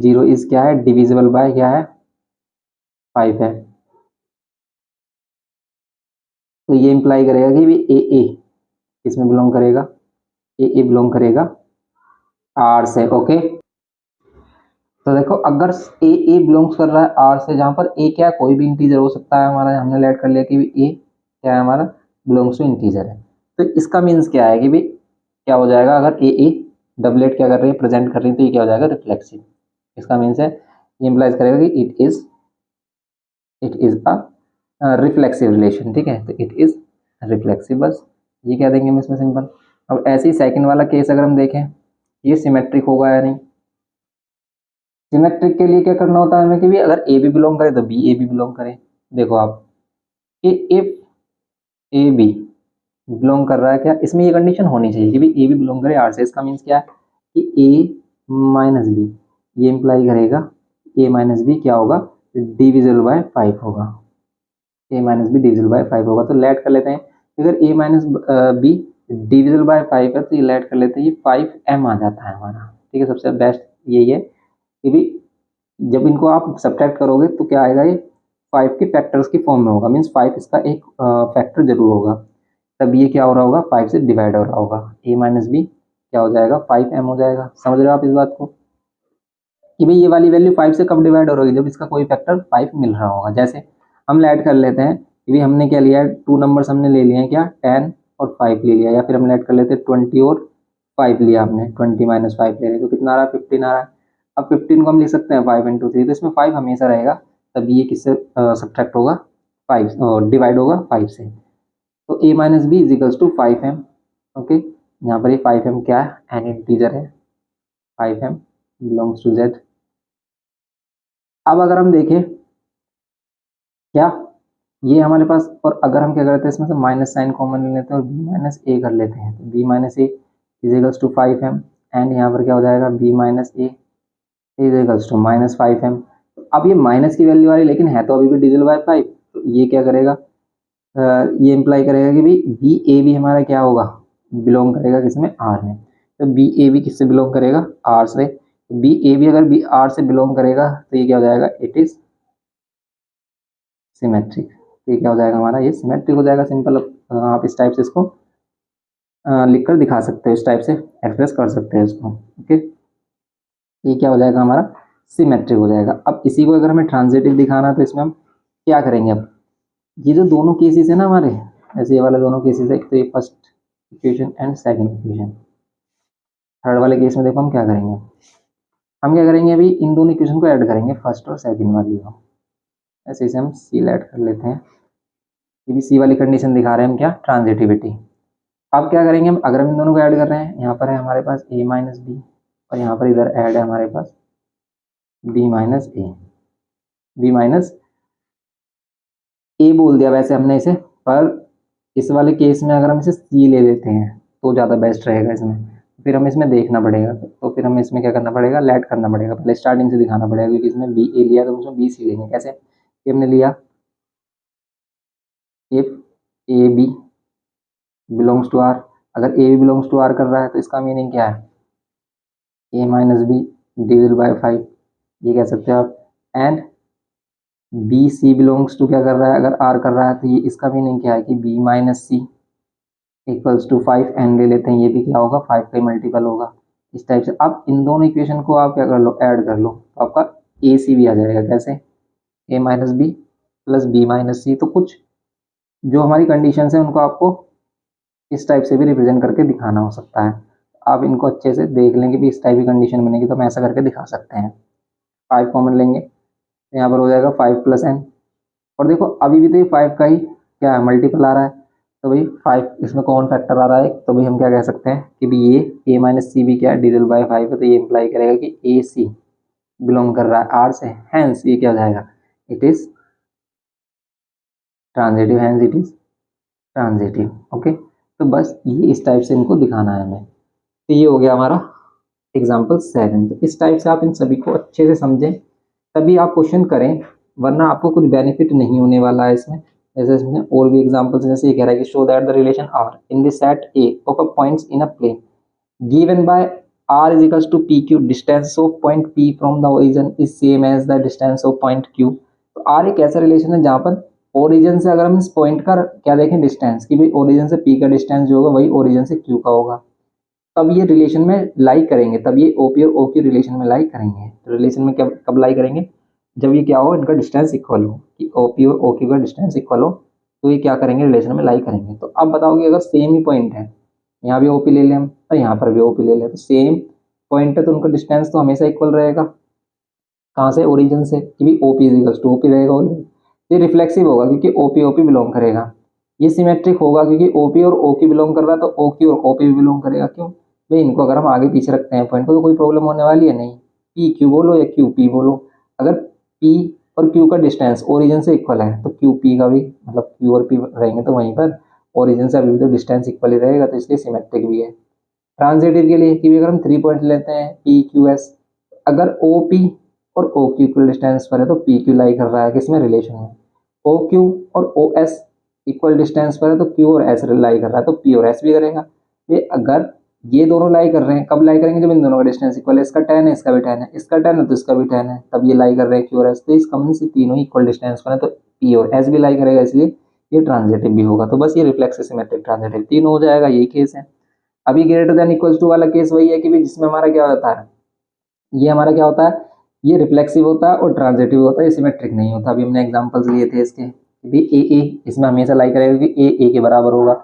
0 इज क्या है, डिविजिबल बाय क्या है, 5 है। तो ये इंप्लाई करेगा कि भी ए किसमें बिलोंग करेगा, ए बिलोंग करेगा आर से। ओके, तो देखो अगर ए बिलोंग्स कर रहा है आर से, जहां पर ए क्या है, कोई भी इंटीजर हो सकता है हमारा, हमने लेट कर लिया कि ए क्या है हमारा, बिलोंग्स टू इंटीजर है। तो इसका मीन्स क्या है कि भी क्या हो जाएगा, अगर ए डबलेट क्या कर रही है, प्रेजेंट कर रही है, तो ये क्या हो जाएगा, रिफ्लेक्सिव। इसका मीन्स है, ये इंप्लाइज करेगा कि it is a reflexive relation, ठीक है। तो इट इज रिफ्लेक्सिव, बस ये कह देंगे हम इसमें सिंपल। अब ऐसे ही सेकंड वाला केस अगर हम देखें, ये सिमेट्रिक होगा या नहीं। सिमेट्रिक के लिए क्या करना होता है हमें कि भी अगर ए भी बिलोंग करे तो बी ए भी बिलोंग करे। देखो आप, कि इफ ए बी बिलोंग कर रहा है क्या, इसमें ये कंडीशन होनी चाहिए कि भाई ए भी बिलोंग करे आर से। इसका मीन्स क्या है कि ए माइनस बी, ये इम्प्लाई करेगा ए माइनस बी क्या होगा, डिविजिबल बाय 5 होगा। ए माइनस बी डिविजिबल बाय 5 होगा। तो लेट कर लेते हैं, अगर ए माइनस बी डिविजिबल बाय 5 है तो ये लेट कर लेते हैं, ये 5m आ जाता है हमारा। ठीक है, सबसे बेस्ट यही है कि भी जब इनको आप सब्ट्रैक्ट करोगे तो क्या आएगा, ये 5 के फैक्टर्स की फॉर्म में होगा, मीन्स 5 इसका एक फैक्टर जरूर होगा, तब ये क्या हो रहा होगा, 5 से डिवाइड हो रहा होगा। ए माइनस बी क्या हो जाएगा, 5m हो जाएगा। समझ रहे हो आप इस बात को कि भाई ये वाली वैल्यू 5 से कब डिवाइड हो रही है, जब इसका कोई फैक्टर 5 मिल रहा होगा। जैसे हम ऐड कर लेते हैं कि भाई हमने क्या लिया है, 2 नंबर्स हमने ले लिए हैं क्या, 10 और 5 ले लिया, या फिर हम ऐड कर लेते हैं 20 और 5 लिया हमने, 20 माइनस 5 ले रहे हैं तो कितना आ रहा है, 15 आ रहा है। अब 15 को हम लिख सकते हैं 5 इंटू 3, तो इसमें 5 हमेशा रहेगा, तब ये किससे सब्ट्रैक्ट होगा, 5 और डिवाइड होगा 5 से। तो a minus B is equals to 5m। Okay, यहाँ पर ये 5m क्या है, एन इंटीजर है, 5m बिलोंग्स टू z। अब अगर हम देखें क्या ये हमारे पास, और अगर हम क्या करते हैं इसमें से माइनस साइन कॉमन ले लेते हैं और b माइनस ए कर लेते हैं, तो b minus A is equals to 5m, and यहाँ पर क्या हो जाएगा, b minus A is equals to minus 5m। अब ये माइनस की वैल्यू आ रही है लेकिन है तो अभी भी डिविजिबल बाय 5, तो ये क्या करेगा, ये इम्प्लाई करेगा कि भाई बी ए भी हमारा क्या होगा, बिलोंग करेगा किसमें, आर में। तो बी ए भी किससे बिलोंग करेगा, आर से। बी ए भी अगर बी आर से बिलोंग करेगा तो ये क्या हो जाएगा, इट इज सिमेट्रिक। ये क्या हो जाएगा हमारा, ये सिमेट्रिक हो जाएगा। सिंपल आप इस टाइप से इसको लिख कर दिखा सकते हो, इस टाइप से एक्सप्रेस कर सकते हैं इसको। ओके, ये क्या हो जाएगा हमारा, सिमेट्रिक हो जाएगा। अब इसी को अगर हमें ट्रांजिटिव दिखाना है तो इसमें हम क्या करेंगे, अब ये जो दोनों केसेस है ना हमारे, ऐसे ये वाले दोनों केसेस है, एक तो ये first equation and second equation. Third वाले केस में देखो हम क्या करेंगे, हम क्या करेंगे, अभी इन दोनों इक्वेशन को ऐड करेंगे, फर्स्ट और सेकंड वाली को। ऐसे इसे हम सी ऐड कर लेते हैं, ये भी सी वाली कंडीशन दिखा रहे हैं हम क्या, ट्रांजिटिविटी। अब क्या करेंगे हम, अगर हम इन दोनों को ऐड कर रहे हैं, यहाँ पर है हमारे पास ए माइनस बी, और यहाँ पर इधर ऐड है हमारे पास B minus A, B minus ए बोल दिया वैसे हमने इसे, पर इस वाले केस में अगर हम इसे सी ले लेते हैं तो ज़्यादा बेस्ट रहेगा इसमें। फिर हमें इसमें देखना पड़ेगा, तो फिर हमें इसमें क्या करना पड़ेगा, लेट करना पड़ेगा, पहले स्टार्टिंग से दिखाना पड़ेगा, क्योंकि इसमें बी ए लिया तो उसमें बी सी लेंगे। कैसे, ये हमने लिया if A B belongs to R, अगर A B belongs to R कर रहा है तो इसका मीनिंग क्या है, A minus B divisible by 5, ये कह सकते हो आप। And B C belongs to क्या कर रहा है, अगर आर कर रहा है तो ये इसका मीनिंग क्या है कि B minus C equals to 5, N ले लेते हैं, ये भी क्या होगा, 5 का मल्टीपल होगा। इस टाइप से अब इन दोनों इक्वेशन को आप क्या कर लो, ऐड कर लो, तो आपका ए सी भी आ जाएगा। कैसे, A minus B plus B minus C. तो कुछ जो हमारी कंडीशन है उनको आपको इस टाइप से भी रिप्रेजेंट करके दिखाना हो सकता है। आप इनको अच्छे से देख लेंगे भी इस टाइप की कंडीशन बनेगी तो हम ऐसा करके दिखा सकते हैं। 5 कॉमन लेंगे तो यहाँ पर हो जाएगा 5 प्लस एन, और देखो अभी भी तो ये 5 का ही क्या है, मल्टीपल आ रहा है, तो भाई 5 इसमें कॉमन फैक्टर आ रहा है, तो भाई हम क्या कह सकते हैं कि भाई ये ए माइनस सी भी क्या है, डिविजिबल बाय 5 है, तो ये इंप्लाई करेगा कि ए सी बिलोंग कर रहा है आर से, हैंस ये क्या हो जाएगा, it is transitive, hence it is transitive. Okay, तो बस ये इस टाइप से इनको दिखाना है हमें। तो ये हो गया हमारा एग्जाम्पल 7। तो इस टाइप से आप इन सभी को अच्छे से समझें तभी आप क्वेश्चन करें, वरना आपको कुछ बेनिफिट नहीं होने वाला है इसमें। जैसे इसमें और भी एग्जांपल्स, जैसे ये कह रहा है कि show that the relation R in the set A of a points in a plane given by r is equals to pq, distance of point p from the origin is same as the distance of point q। तो r एक ऐसा relation है जहाँ पर origin से अगर हम इस पॉइंट का क्या देखें डिस्टेंस, कि भाई ओरिजिन से p का डिस्टेंस जो होगा वही ओरिजिन से q का होगा, तब ये रिलेशन में लाई करेंगे, तब ये OP और OQ रिलेशन में लाई करेंगे। तो रिलेशन में कब लाई करेंगे, जब ये क्या हो, इनका डिस्टेंस इक्वल हो, कि OP और OQ का डिस्टेंस इक्वल हो, तो ये क्या करेंगे, रिलेशन में लाई करेंगे। तो अब बताओ कि अगर सेम ही पॉइंट है, यहाँ भी OP ले लें हम और यहाँ पर भी OP ले लें, तो सेम पॉइंट है तो उनका डिस्टेंस तो हमेशा इक्वल रहेगा। कहाँ से, ओरिजिन से, कि भी OP is equal to OP रहेगा। ये रिफ्लेक्सिव होगा क्योंकि OP बिलोंग करेगा। ये सिमेट्रिक होगा क्योंकि OP और OQ बिलोंग कर रहा है, तो OQ और OP भी बिलोंग करेगा। क्यों भाई, इनको अगर हम आगे पीछे रखते हैं पॉइंट को तो कोई प्रॉब्लम होने वाली है नहीं। PQ बोलो या QP बोलो, अगर P और Q का डिस्टेंस ओरिजिन से इक्वल है तो QP का भी, मतलब Q और P रहेंगे तो वहीं पर ओरिजिन से अभी तो डिस्टेंस इक्वल ही रहेगा, तो इसलिए सिमेट्रिक भी है। ट्रांजिटिव के लिए कि भी अगर हम 3 पॉइंट लेते हैं पी क्यू एस, अगर ओ पी और ओ क्यू इक्वल डिस्टेंस पर है तो पी क्यू लाई कर रहा है किसमें, रिलेशन में। ओ क्यू और ओ एस इक्वल डिस्टेंस पर है तो क्यू और एस लाई कर रहा है तो पी और एस भी करेगा। ये अगर ये दोनों लाई कर रहे हैं, कब लाई करेंगे, जब इन दोनों का डिस्टेंस इक्वल है, इसका 10 है इसका भी 10 है, इसका 10 है तो इसका भी 10 है, तब ये लाई कर रहे हैं क्यू और एस। तो इस कमन से तीनों इक्वल डिस्टेंस पर है तो पी और एस भी लाई करेगा, इसलिए ये ट्रांजिटिव भी होगा। तो बस ये रिफ्लेक्सिव सिमेट्रिक ट्रांजिटिव तीनों हो जाएगा, यही केस है। अभी ग्रेटर देन इक्वल टू वाला केस वही है कि जिसमें हमारा क्या होता है, ये हमारा क्या होता है, ये रिफ्लेक्सिव होता है और ट्रांजिटिव होता है, ये सिमेट्रिक नहीं होता। अभी हमने एग्जांपल्स लिए थे इसके भी, ए इसमें हमेशा लाई करेगा कि ए के बराबर होगा।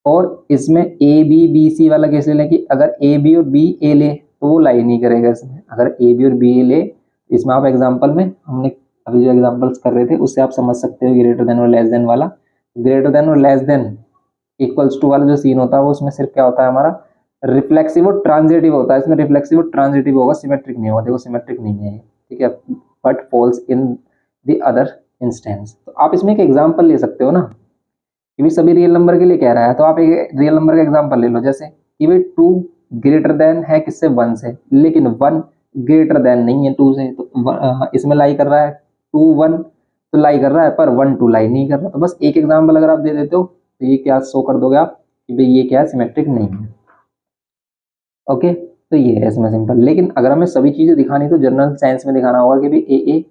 और इसमें ए बी बी सी वाला केस ले लें कि अगर ए बी और बी ए ले तो वो लाई नहीं करेगा इसमें। अगर ए बी और बी ए ले, इसमें आप एग्जाम्पल में हमने अभी जो एग्जाम्पल्स कर रहे थे उससे आप समझ सकते हो ग्रेटर देन और लेस देन वाला। ग्रेटर देन और लेस देन इक्वल्स टू वाला जो सीन होता है वो उसमें सिर्फ क्या होता है हमारा, रिफ्लेक्सिव और ट्रांजिटिव होता है। इसमें रिफ्लेक्सिव और ट्रांजिटिव होगा, सिमेट्रिक नहीं होगा। देखो सिमेट्रिक नहीं है, ठीक है, but falls in the other instance. तो आप इसमें एक एग्जांपल ले सकते हो ना, कि भी सभी रियल नंबर के लिए कह रहा है, तो आप एक रियल नंबर का एग्जांपल ले लो। जैसे कि भाई 2 ग्रेटर देन है किससे, 1 से, लेकिन 1 ग्रेटर देन नहीं है 2 से, तो इसमें लाई कर रहा है 2 1 तो लाई कर रहा है, पर 1 2 लाई नहीं कर रहा। तो बस एक एग्जांपल अगर आप दे देते हो तो ये क्या शो कर दोगे आप कि भाई ये क्या है, सिमेट्रिक नहीं है। ओके, तो ये है इसमें सिंपल। लेकिन अगर हमें सभी चीजें दिखानी तो जनरल साइंस में दिखाना होगा कि भाई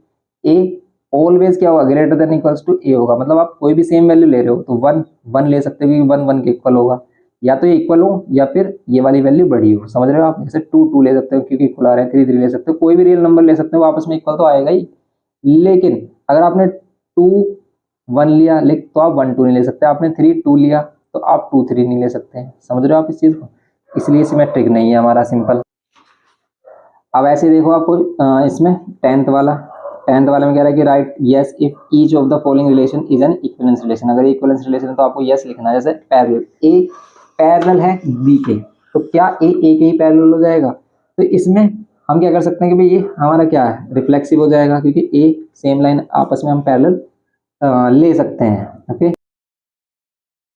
ए ऑलवेज क्या होगा, ग्रेटर देन इक्वल्स टू ए होगा। मतलब आप कोई भी सेम वैल्यू ले रहे हो तो 1 1 ले सकते हो क्योंकि 1 1 के इक्वल होगा, या तो ये इक्वल हो या फिर ये वाली वैल्यू बड़ी हो। समझ रहे हो आप, जैसे 2 2 ले सकते हो क्योंकि इक्वल आ रहे हैं, 3 3 ले सकते हो, कोई भी रियल नंबर ले सकते हो, आपस में इक्वल तो आएगा ही। लेकिन अगर आपने 2 1 लिया तो आप 1 2 नहीं ले सकते, आपने 3 2 लिया तो आप 2 3 नहीं ले सकते। समझ रहे हो आप इस चीज को, इसलिए सिमेट्रिक नहीं है हमारा, सिंपल। अब ऐसे देखो आपको इसमें 10th वाले में कह रहा है कि right yes if each of the following relation is an equivalence relation. अगर इक्विवेलेंस रिलेशन है तो आपको यस लिखना है। जैसे पैरेलल, ए पैरेलल है बी के, तो क्या ए के ही पैरेलल हो जाएगा। तो इसमें हम क्या कर सकते हैं कि भाई ये हमारा क्या है, रिफ्लेक्सिव हो जाएगा, क्योंकि ए सेम लाइन आपस में हम पैरेलल ले सकते हैं। ओके,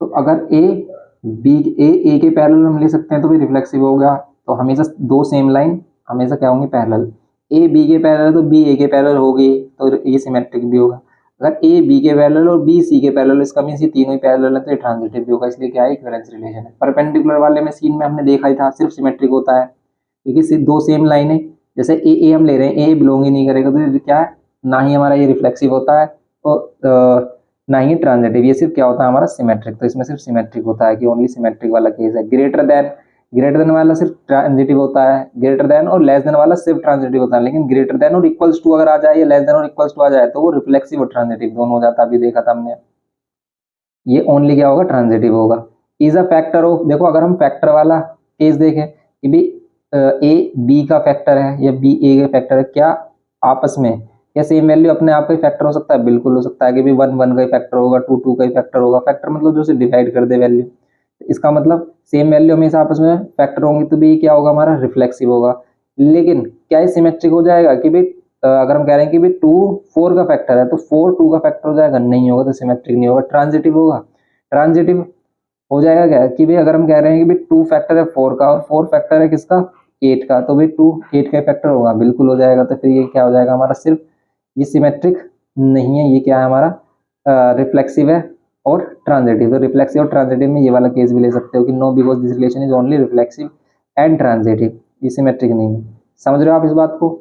तो अगर ए के पैरेलल हम ले सकते हैं तो भी रिफ्लेक्सिव होगा। तो हमेशा दो सेम लाइन हमेशा क्या होंगे, पैरेलल। ए बी के पैरेलल तो बी ए के पैरेलल होगी, तो ये सिमेट्रिक भी होगा। अगर ए बी के पैरेलल और बी सी के पैरेलल, इसका मींस ये तीनों ही पैरेलल है तो ये ट्रांजिटिव भी होगा। इसलिए क्या है, इक्विवेलेंस रिलेशन है। परपेंडिकुलर वाले में सीन में हमने देखा ही था, सिर्फ सिमेट्रिक होता है क्योंकि सिर्फ दो सेम लाइन है। जैसे ए हम ले रहे हैं, ए बिलोंग ही नहीं करेगा, तो ये क्या है, ना ही हमारा ये रिफ्लेक्सिव होता है और ना ही ट्रांजिटिव। ये सिर्फ क्या होता है हमारा, सिमेट्रिक। तो इसमें सिर्फ सिमेट्रिक होता है कि ओनली सिमेट्रिक वाला केस है। ग्रेटर देन वाला सिर्फ ट्रांजिटिव होता है, ग्रेटर देन और लेस देन वाला सिर्फ ट्रांजिटिव होता है। लेकिन ग्रेटर देन और इक्वल्स टू अगर आ जाए या लेस देन और इक्वल्स टू आ जाए तो वो रिफ्लेक्सिव और ट्रांजिटिव दोनों हो जाता है। अभी देखा था हमने, ये ओनली क्या होगा, ट्रांजिटिव होगा। इज अ फैक्टर ऑफ, देखो अगर हम फैक्टर वाला केस देखें कि भी ए बी का फैक्टर है या बी ए का फैक्टर है, क्या आपस में क्या सेम वैल्यू अपने आप का ही फैक्टर हो सकता है? बिल्कुल हो सकता है कि भी 1 1 का ही फैक्टर होगा, 2 2 का ही फैक्टर होगा। फैक्टर मतलब जो से डिवाइड कर दे वैल्यू, इसका मतलब सेम वैल्यू हमेशा आपस में फैक्टर होंगी तो भी क्या होगा हमारा, रिफ्लेक्सिव होगा। लेकिन क्या ये सिमेट्रिक हो जाएगा कि भी अगर हम कह रहे हैं कि भी 2 4 का फैक्टर है तो 4 2 का फैक्टर हो जाएगा? नहीं होगा, तो सिमेट्रिक नहीं होगा, ट्रांजिटिव होगा। ट्रांजिटिव हो जाएगा क्या कि भाई अगर हम कह रहे हैं कि भाई 2 फैक्टर है 4 का और 4 फैक्टर है किसका, 8 का, तो भाई 2 8 का फैक्टर होगा, बिल्कुल हो जाएगा। तो फिर ये क्या हो जाएगा हमारा, सिर्फ ये सिमेट्रिक नहीं है, ये क्या है हमारा, रिफ्लेक्सिव है और ट्रांजिटिव। तो रिफ्लेक्सिव और ट्रांजिटिव में ये वाला केस भी ले सकते हो कि no because this relation is only reflexive and transitive, ये सिमेट्रिक नहीं है। समझ रहे हो आप इस बात को।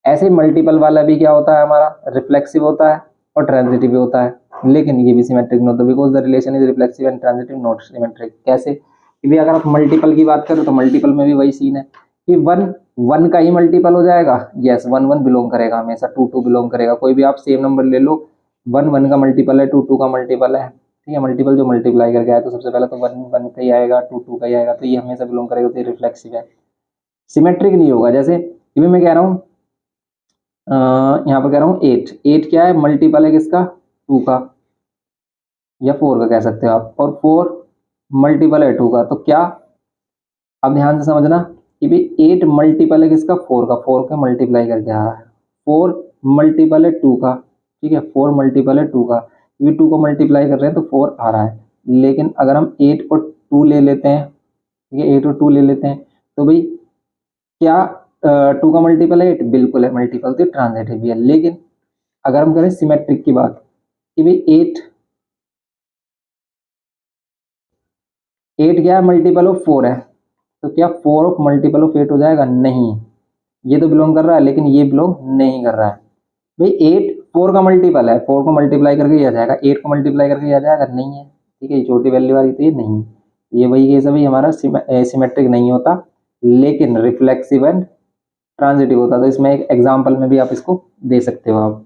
ऐसे मल्टीपल वाला भी क्या होता है हमारा, रिफ्लेक्सिव होता है और ट्रांजिटिव भी होता है, लेकिन ये भी सिमेट्रिक नहीं होता because the relation is reflexive and transitive not symmetric. कैसे कि भी अगर आप मल्टीपल की बात करें तो मल्टीपल में भी वही सीन है कि 1 1 का ही मल्टीपल हो जाएगा। यस, 1 1 बिलोंग करेगा हमेशा, 2 2 बिलोंग करेगा। कोई भी आप सेम नंबर ले लो, 1 1 का मल्टीपल है, 2 2 का मल्टीपल है, ठीक है। मल्टीपल जो मल्टीप्लाई करके आया तो सबसे पहले तो 1 1 का ही आएगा, 2 2 का ही आएगा, तो ये हमेशा बिलोंग करेगा, तो ये रिफ्लेक्सिव है, सिमेट्रिक नहीं होगा। जैसे कि मैं कह रहा हूँ यहाँ पर कह रहा हूँ 8 क्या है, मल्टीपल है किसका, 2 का या 4 का कह सकते हो आप, और 4 मल्टीपल है 2 का। तो क्या, अब ध्यान से समझना कि भी 8 मल्टीपल है किसका, 4 का, 4 के मल्टीप्लाई करके आ रहा है। 4 मल्टीपल है 2 का, ठीक है, 4 मल्टीपल है 2 का, ये 2 को मल्टीप्लाई कर रहे हैं तो 4 आ रहा है। लेकिन अगर हम 8 और 2 ले लेते हैं, ठीक है, 8 और 2 ले लेते हैं, तो भाई क्या 2 का मल्टीपल है 8? बिल्कुल है मल्टीपल, तो ट्रांजिटिव भी है। लेकिन अगर हम करें सिमेट्रिक की बात कि भाई 8 क्या है, मल्टीपल ऑफ 4 है, तो क्या 4 ऑफ मल्टीपल ऑफ 8 हो जाएगा? नहीं, ये तो बिलोंग कर रहा है लेकिन ये बिलोंग नहीं कर रहा है। भाई 8 4 का मल्टीपल है, 4 को मल्टीप्लाई करके ये आ जाएगा, 8 को मल्टीप्लाई करके ये आ जाएगा? नहीं है, ठीक है, ये छोटी वैल्यू वाली तो ये नहीं है। ये वही केस है भाई, हमारा सिमेट्रिक नहीं होता लेकिन रिफ्लेक्सिव एंड ट्रांजिटिव होता। तो इसमें एक एग्जाम्पल में भी आप इसको दे सकते हो, आप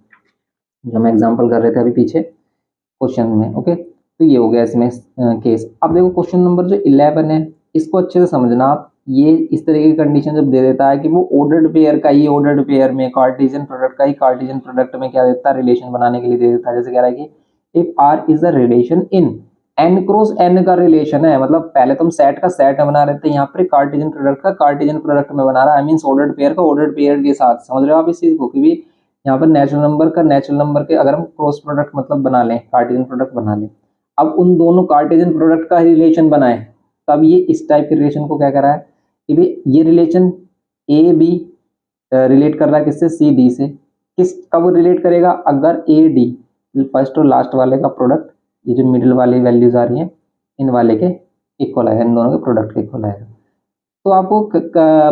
जो हम एग्जाम्पल कर रहे थे अभी पीछे क्वेश्चन में। ओके, तो ये हो गया इसमें केस। अब देखो क्वेश्चन नंबर जो 11 है, इसको अच्छे से समझना आप। ये इस तरह की कंडीशन जब दे देता है कि वो ऑर्डर्ड पेयर का ही ऑर्डर्ड पेयर में, कार्टेशियन प्रोडक्ट का ही कार्टेशियन प्रोडक्ट में क्या देता है, रिलेशन बनाने के लिए दे देता है। जैसे कह रहा है कि if R is the relation in N cross N का रिलेशन है, मतलब पहले तुम सेट का सेट में बना रहे थे, यहाँ पर कार्टेशियन प्रोडक्ट का कार्टेशियन प्रोडक्ट में बना रहा है, आई मीन ऑर्डर्ड पेयर का ऑर्डर्ड पेयर के साथ। समझ रहे हो आप इस चीज को कि भी यहाँ पर नेचुरल नंबर का नेचुरल नंबर के अगर हम क्रॉस प्रोडक्ट मतलब बना लें, कार्टेशियन प्रोडक्ट बना लें, अब उन दोनों कार्टेशियन प्रोडक्ट का रिलेशन बनाए, तब ये इस टाइप के रिलेशन को क्या कर रहा है कि भाई ये रिलेशन ए बी रिलेट कर रहा है किससे, सी डी से। किस कब रिलेट करेगा? अगर ए डी फर्स्ट और लास्ट वाले का प्रोडक्ट, ये जो मिडिल वाली वैल्यूज आ रही हैं, इन वाले के इक्वल आएगा, इन दोनों के प्रोडक्ट के इक्वल आएगा। तो आपको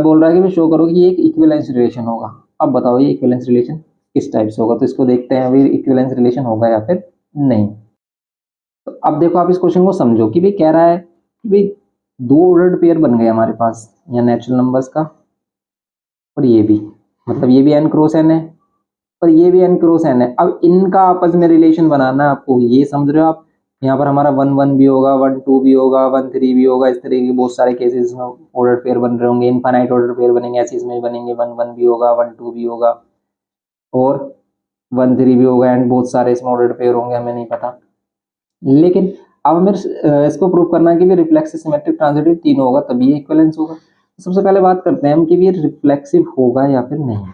बोल रहा है कि भाई शो करो कि ये एक इक्विवेलेंस रिलेशन होगा। अब बताओ ये इक्विवेलेंस रिलेशन किस टाइप से होगा? तो इसको देखते हैं अभी, इक्विवेलेंस रिलेशन होगा या फिर नहीं। तो अब देखो आप इस क्वेश्चन को समझो कि भाई कह रहा है कि भाई दो ऑर्डर्ड पेयर बन गए हमारे पास, यहाँ नेचुरल नंबर्स का, और ये भी, मतलब ये भी एन क्रॉस एन है और ये भी एन क्रॉस एन है। अब इनका आपस में रिलेशन बनाना है आपको, ये समझ रहे हो आप? यहाँ पर हमारा 1 1 भी होगा, 1 2 भी होगा, 1 3 भी होगा, इस तरह के बहुत सारे केसेस में ऑर्डर पेयर बन रहे होंगे, इनफाइनाइट ऑर्डर पेयर बनेंगे, ऐसे इसमें बनेंगे, 1 1 भी होगा, 1 2 भी होगा और 1 3 भी होगा, एंड बहुत सारे इसमें ऑर्डर पेयर होंगे, हमें नहीं पता। लेकिन अब हमें इसको प्रूव करना है कि भी रिफ्लेक्सिव, सिमेट्रिक, ट्रांजिटिव तीनों होगा तभी ये इक्विवेलेंस होगा। सबसे पहले बात करते हैं हम कि ये रिफ्लेक्सिव होगा या फिर नहीं।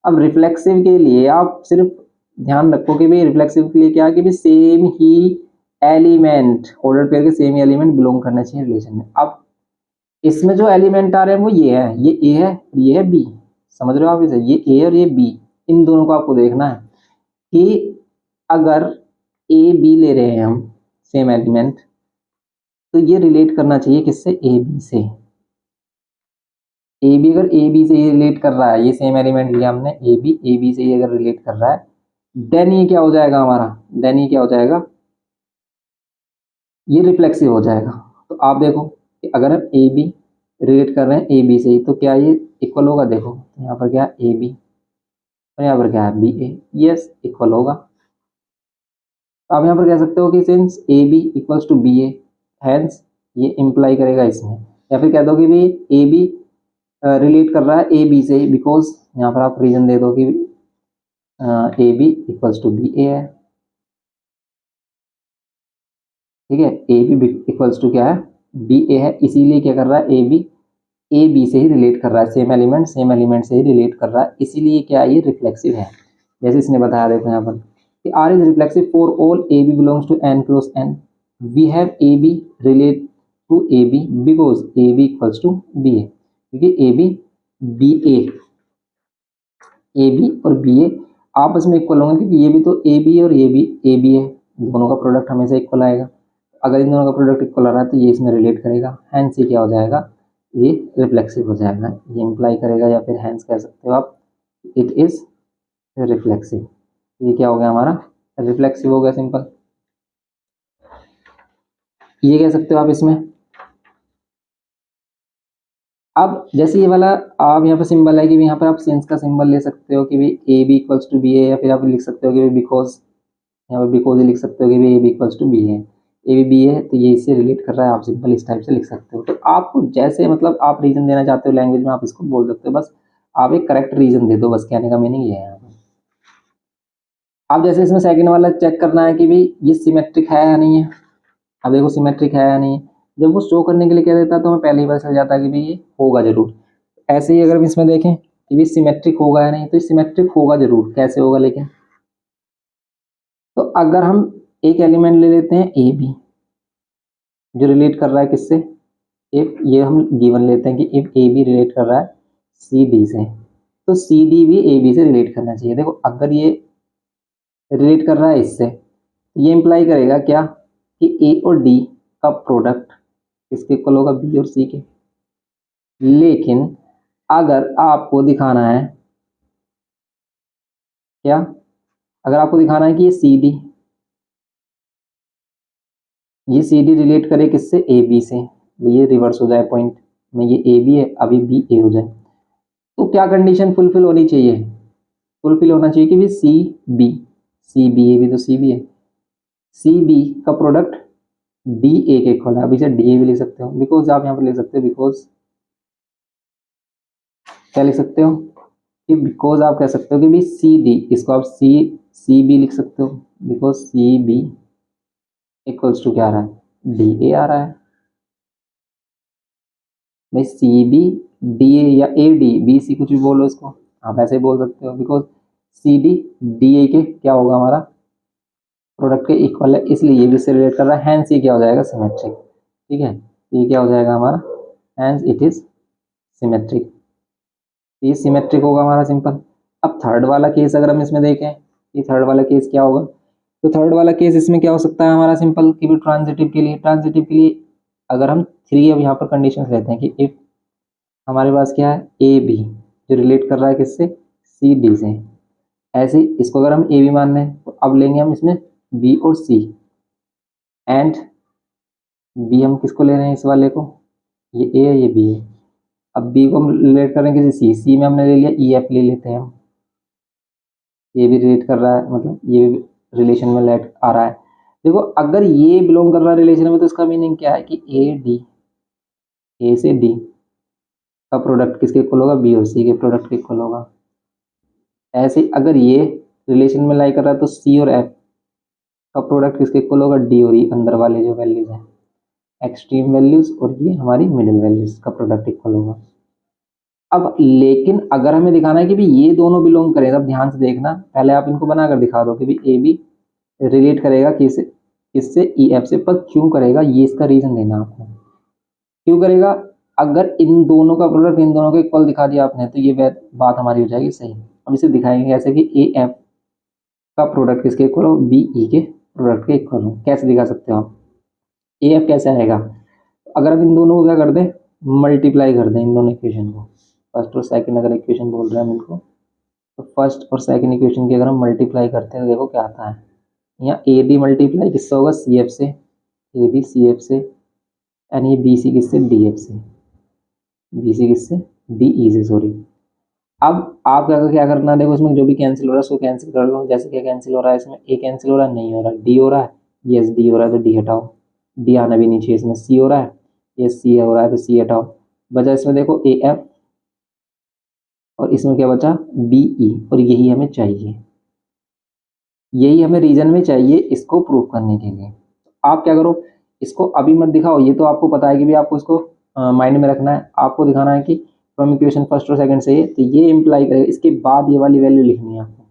अब रिफ्लेक्सिव के लिए आप सिर्फ ध्यान रखो कि भाई रिफ्लेक्सिव के लिए क्या है कि भाई सेम ही एलिमेंट, ऑर्डर पेयर के सेम ही एलिमेंट बिलोंग करना चाहिए रिलेशन में। अब इसमें जो एलिमेंट आ रहे हैं वो ये है, ये ए है, ये है बी। समझ रहे हो आप इसे? ये ए और ये बी, इन दोनों को आपको देखना है कि अगर ए बी ले रहे हैं हम सेम एलिमेंट, तो ये रिलेट करना चाहिए किससे? ए बी से। ए बी अगर ए बी से ये रिलेट कर रहा है, ये सेम एलिमेंट लिया हमने ए बी से ये अगर रिलेट कर रहा है, देन ये क्या हो जाएगा हमारा? देन ये क्या हो जाएगा? ये रिफ्लेक्सिव हो जाएगा। तो आप देखो कि अगर हम ए बी रिलेट कर रहे हैं ए बी से ही, तो क्या ये इक्वल होगा? देखो यहाँ पर क्या ए बी और यहाँ पर क्या है बी ए, यस इक्वल होगा। तो आप यहाँ पर कह सकते हो कि since A B equals to B A, hence ये इम्प्लाई करेगा इसमें। या फिर कह दो कि भाई ए बी रिलेट कर रहा है ए बी से, बिकॉज यहाँ पर आप रीजन दे दो कि A B equals to B A है, ठीक है, ए बी इक्वल्स टू क्या है? बी ए है, इसीलिए क्या कर रहा है ए बी से ही रिलेट कर रहा है, सेम एलिमेंट से ही रिलेट कर रहा है, इसीलिए क्या ये रिफ्लेक्सिव है। जैसे इसने बताया, देखो यहाँ पर कि R is reflexive for all A B belongs to N cross N, we have A B relate to A B because A B equals to B A, क्योंकि ए बी बी ए और बी ए आपस में equal होंगे, क्योंकि ये भी तो ए और ये भी ए बी है, दोनों का प्रोडक्ट हमेशा इक्वल आएगा। अगर इन दोनों का प्रोडक्ट इक्वल आ रहा है तो ये इसमें रिलेट करेगा, हैंस ये क्या हो जाएगा? ये रिफ्लेक्सिव हो जाएगा, ये इम्प्लाई करेगा, या फिर हैंस कह सकते हो आप, इट इज रिफ्लेक्सिव। ये क्या हो गया हमारा? रिफ्लेक्सिव हो गया, सिंपल। ये कह सकते हो आप इसमें। अब जैसे ये वाला आप यहाँ पर सिंबल है कि यहाँ पर आप सेंस का सिंबल ले सकते हो कि भी A B equals to B A, या फिर आप लिख सकते हो कि बिकॉज, यहाँ पर बिकॉज ये लिख सकते हो कि भी A B equals to B है, ए बी बी है तो ये इससे रिलेट कर रहा है, आप सिंपल इस टाइप से लिख सकते हो। तो आपको जैसे मतलब आप रीजन देना चाहते हो लैंग्वेज में, आप इसको बोल सकते हो, बस आप एक करेक्ट रीजन दे दो, बस कहने का मीनिंग ये है। अब जैसे इसमें सेकंड वाला चेक करना है कि भाई ये सिमेट्रिक है या नहीं है। अब देखो सिमेट्रिक है या नहीं है, जब वो शो करने के लिए कह देता है तो हमें पहले ही पता चल जाता है कि भाई ये होगा जरूर। ऐसे ही अगर हम इसमें देखें कि भाई सिमेट्रिक होगा या नहीं, तो सिमेट्रिक होगा जरूर। कैसे होगा लेकिन? तो अगर हम एक एलिमेंट ले लेते हैं ए बी, जो रिलेट कर रहा है किससे, इफ ये हम गिवन लेते हैं कि इफ ए बी रिलेट कर रहा है सी डी से, तो सी डी भी ए बी से रिलेट करना चाहिए। देखो अगर ये रिलेट कर रहा है इससे, ये इंप्लाई करेगा क्या कि ए और डी का प्रोडक्ट किसके इक्वल होगा, बी और सी के। लेकिन अगर आपको दिखाना है क्या, अगर आपको दिखाना है कि ये सी डी रिलेट करे किससे, ए बी से, ये रिवर्स हो जाए पॉइंट में, ये ए बी है अभी बी ए हो जाए, तो क्या कंडीशन फुलफिल होनी चाहिए, फुलफिल होना चाहिए कि भी सी बी ए भी तो सी बी है, सी बी का प्रोडक्ट डी ए के इक्वल है। अभी से डी ए भी लिख सकते हो, बिकॉज आप यहाँ पर लिख सकते हो, बिकॉज क्या लिख सकते हो कि बिकॉज आप कह सकते हो कि भी सी डी, इसको आप सी बी लिख सकते हो, because C B equals to क्या आ रहा है, डी ए आ रहा है। भाई सी बी डी ए या ए डी बी सी कुछ भी बोलो इसको, आप ऐसे ही बोल सकते हो, because C D D A के क्या होगा, हमारा प्रोडक्ट के इक्वल है, इसलिए ये भी इससे रिलेट कर रहा है, हैंस ये क्या हो जाएगा, सिमेट्रिक। ठीक है, ये क्या हो जाएगा हमारा, हैंस इट इज सिमेट्रिक, ये सिमेट्रिक होगा हमारा, सिंपल। अब थर्ड वाला केस अगर हम इसमें देखें, ये थर्ड वाला केस क्या होगा, तो थर्ड वाला केस इसमें क्या हो सकता है हमारा, सिंपल कि भी ट्रांजिटिव के लिए अगर हम थ्री अब यहाँ पर कंडीशंस लेते हैं कि इफ हमारे पास क्या है, ए बी जो रिलेट कर रहा है किससे, सी डी से, ऐसे ही इसको अगर हम ए बी मान लें तो अब लेंगे हम इसमें बी और सी, एंड बी हम किसको ले रहे हैं, इस वाले को, ये ए है ये बी है। अब बी को हम रिलेट कर रहे हैं किसी सी में हमने ले लिया ई एफ ले लेते हैं हम, ये भी रिलेट कर रहा है, मतलब ये भी रिलेशन में लेट आ रहा है। देखो अगर ये बिलोंग कर रहा है रिलेशन में, तो इसका मीनिंग क्या है कि ए से डी का प्रोडक्ट किसके इक्वल होगा, बी और सी के प्रोडक्ट के इक्वल होगा। ऐसे ही अगर ये रिलेशन में लाई कर रहा है तो सी और एफ का प्रोडक्ट किसके इक्वल होगा, डी और ई, अंदर वाले जो वैल्यूज हैं एक्सट्रीम वैल्यूज और ये हमारी मिडिल वैल्यूज का प्रोडक्ट इक्वल होगा। अब लेकिन अगर हमें दिखाना है कि भी ये दोनों बिलोंग करें, तब ध्यान से देखना, पहले आप इनको बनाकर दिखा दो कि भी ए बी रिलेट करेगा किससे ई एफ से, पर क्यों करेगा ये इसका रीजन देना आपको, क्यों करेगा। अगर इन दोनों का प्रोडक्ट इन दोनों को इक्वल दिखा दिया आपने, तो ये बात हमारी हो जाएगी सही। अब इसे दिखाएंगे ऐसे कि ए एफ का प्रोडक्ट किसके इक्वल हो, बी ई के प्रोडक्ट के इक्वल हो। कैसे दिखा सकते हो आप, ए एफ कैसे आएगा, अगर हम इन दोनों को क्या कर दें, मल्टीप्लाई कर दें इन दोनों इक्वेशन को, फर्स्ट और सेकंड अगर इक्वेशन बोल रहे हैं हम इनको, तो फर्स्ट और सेकंड इक्वेशन की अगर हम मल्टीप्लाई करते हैं तो देखो क्या आता है, यहाँ ए डी मल्टीप्लाई किससे होगा, सी एफ से, ए डी सी एफ से, एंड ये बी सी किससे, डी एफ से, बी सी किससे, डी ई से, सॉरी। अब आप क्या करना है, देखो इसमें जो भी कैंसिल हो रहा है उसको कैंसिल कर लो। जैसे क्या कैंसिल हो रहा है, इसमें ए कैंसिल हो रहा है, नहीं हो रहा है, डी हो रहा है, यस डी हो रहा है तो डी हटाओ, डी आना भी नहीं चाहिए इसमें, सी हो रहा है, यस सी हो रहा है तो सी हटाओ, बचा इसमें देखो ए एफ, और इसमें क्या बचा, बी ई, और यही हमें चाहिए, यही हमें रीजन में चाहिए इसको प्रूव करने के लिए। आप क्या करो, इसको अभी मत दिखाओ, ये तो आपको पता है कि भी आपको इसको माइंड में रखना है, आपको दिखाना है कि फ्रॉम इक्वेशन फर्स्ट और सेकंड से, तो ये इंप्लाई करेगा, इसके बाद ये वाली वैल्यू लिखनी है आपको,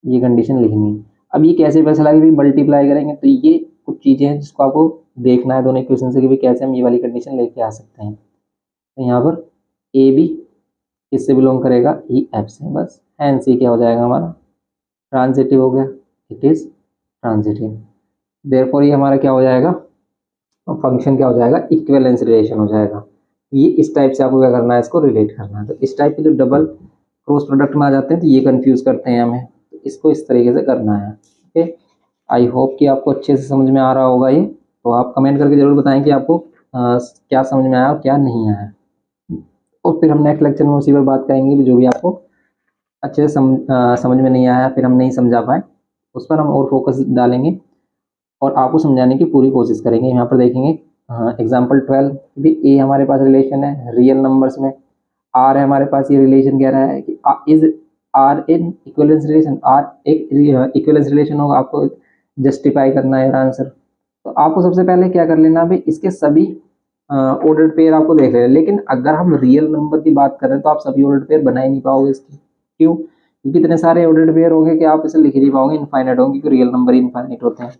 ये कंडीशन लिखनी है। अब ये कैसे पता चला कि भी मल्टीप्लाई करेंगे, तो ये कुछ चीज़ें हैं जिसको आपको देखना है दोनों इक्वेशन से कि भी कैसे हम ये वाली कंडीशन लेके आ सकते हैं। तो यहाँ पर ए बी किससे बिलोंग करेगा, ई एफ से, बस हैंस ये क्या हो जाएगा हमारा, ट्रांजिटिव हो गया, इट इज ट्रांजिटिव, देयरफॉर ये हमारा क्या हो जाएगा, फंक्शन क्या हो जाएगा, इक्विवेलेंस रिलेशन हो जाएगा। ये इस टाइप से आपको क्या करना है, इसको रिलेट करना है। तो इस टाइप के जो डबल क्रॉस प्रोडक्ट में आ जाते हैं तो ये कंफ्यूज करते हैं हमें, तो इसको इस तरीके से करना है। ओके, आई होप कि आपको अच्छे से समझ में आ रहा होगा ये, तो आप कमेंट करके जरूर बताएं कि आपको क्या समझ में आया और क्या नहीं आया, और फिर हम नेक्स्ट लेक्चर में उसी पर बात करेंगे जो भी आपको अच्छे से समझ में नहीं आया, फिर हम नहीं समझा पाए, उस पर हम और फोकस डालेंगे और आपको समझाने की पूरी कोशिश करेंगे। यहाँ पर देखेंगे एग्जाम्पल 12 भी, ए हमारे पास रिलेशन है रियल नंबर्स में, आर है हमारे पास, ये रिलेशन कह रहा है कि is R in equivalence relation, R एक इक्विवेलेंस रिलेशन होगा, आपको जस्टिफाई करना है आंसर। तो आपको सबसे पहले क्या कर लेना भाई, इसके सभी ऑर्डर्ड पेयर आपको देख लेना, लेकिन अगर हम रियल नंबर की बात कर रहे हैं तो आप सभी ऑर्डर्ड पेयर बना ही नहीं पाओगे इसकी, क्यों, क्योंकि इतने सारे ऑर्डर्ड पेयर होंगे कि आप इसे लिख ही नहीं पाओगे, इनफाइनाइट होंगे, क्योंकि रियल नंबर ही इनफाइनाइट होते हैं।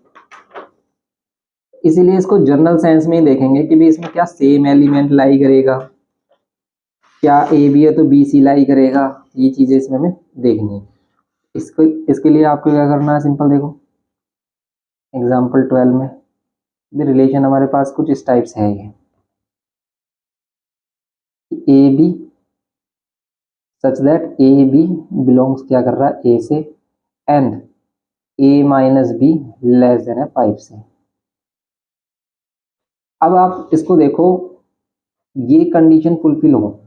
इसीलिए इसको जनरल सेंस में ही देखेंगे कि भाई इसमें क्या सेम एलिमेंट लाई करेगा, क्या ए बी है तो बी सी लाई करेगा, ये चीजें इसमें हमें देखनी है। इसको इसके लिए आपको क्या करना है, सिंपल देखो एग्जाम्पल 12 में रिलेशन हमारे पास कुछ इस टाइप से है, ये A B such that A B belongs क्या कर रहा है ए से, and A minus B less than है 5 से। अब आप इसको देखो, ये कंडीशन फुलफिल हो,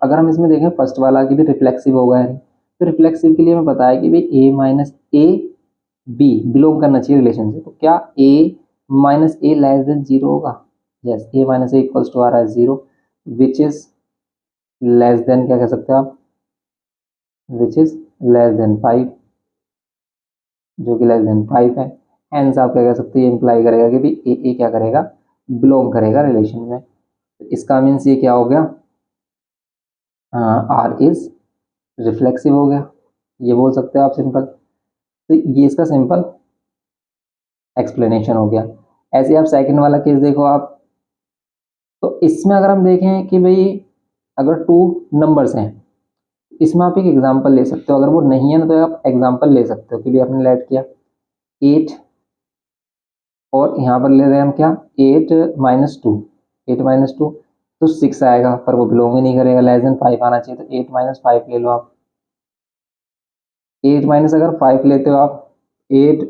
अगर हम इसमें देखें फर्स्ट वाला कि भी रिफ्लेक्सिव होगा है, तो रिफ्लेक्सिव के लिए हमें पता है कि भाई A minus A B belong करना चाहिए रिलेशन से, तो क्या A minus A less than 0 होगा, yes A minus A equals to आ रहा है 0, विच इज लेस देन क्या कह सकते हैं आप, विच इज लेस देन 5, जो कि लेस देन 5 है। हेंस आप क्या कह सकते हैं, ये इंप्लाई करेगा कि भाई ए क्या करेगा, बिलोंग करेगा रिलेशन में। तो इसका मीन्स ये क्या हो गया, आर इज रिफ्लेक्सिव हो गया, ये बोल सकते हो आप सिंपल। तो ये इसका सिंपल एक्सप्लेनेशन हो गया। ऐसे आप सेकंड वाला केस देखो आप, तो इसमें अगर हम देखें कि भाई अगर 2 नंबर्स हैं, इसमें आप एक एग्जांपल ले सकते हो, अगर वो नहीं है ना तो आप एग्जांपल ले सकते हो कि भाई आपने लेट किया 8 और यहाँ पर ले रहे हैं हम क्या 8 माइनस 2, 8 माइनस 2 तो 6 आएगा, पर वो बिलोंग ही नहीं करेगा, लेस देन 5 आना चाहिए, तो 8 माइनस 5 ले लो आप। 8 माइनस अगर 5 लेते हो आप, 8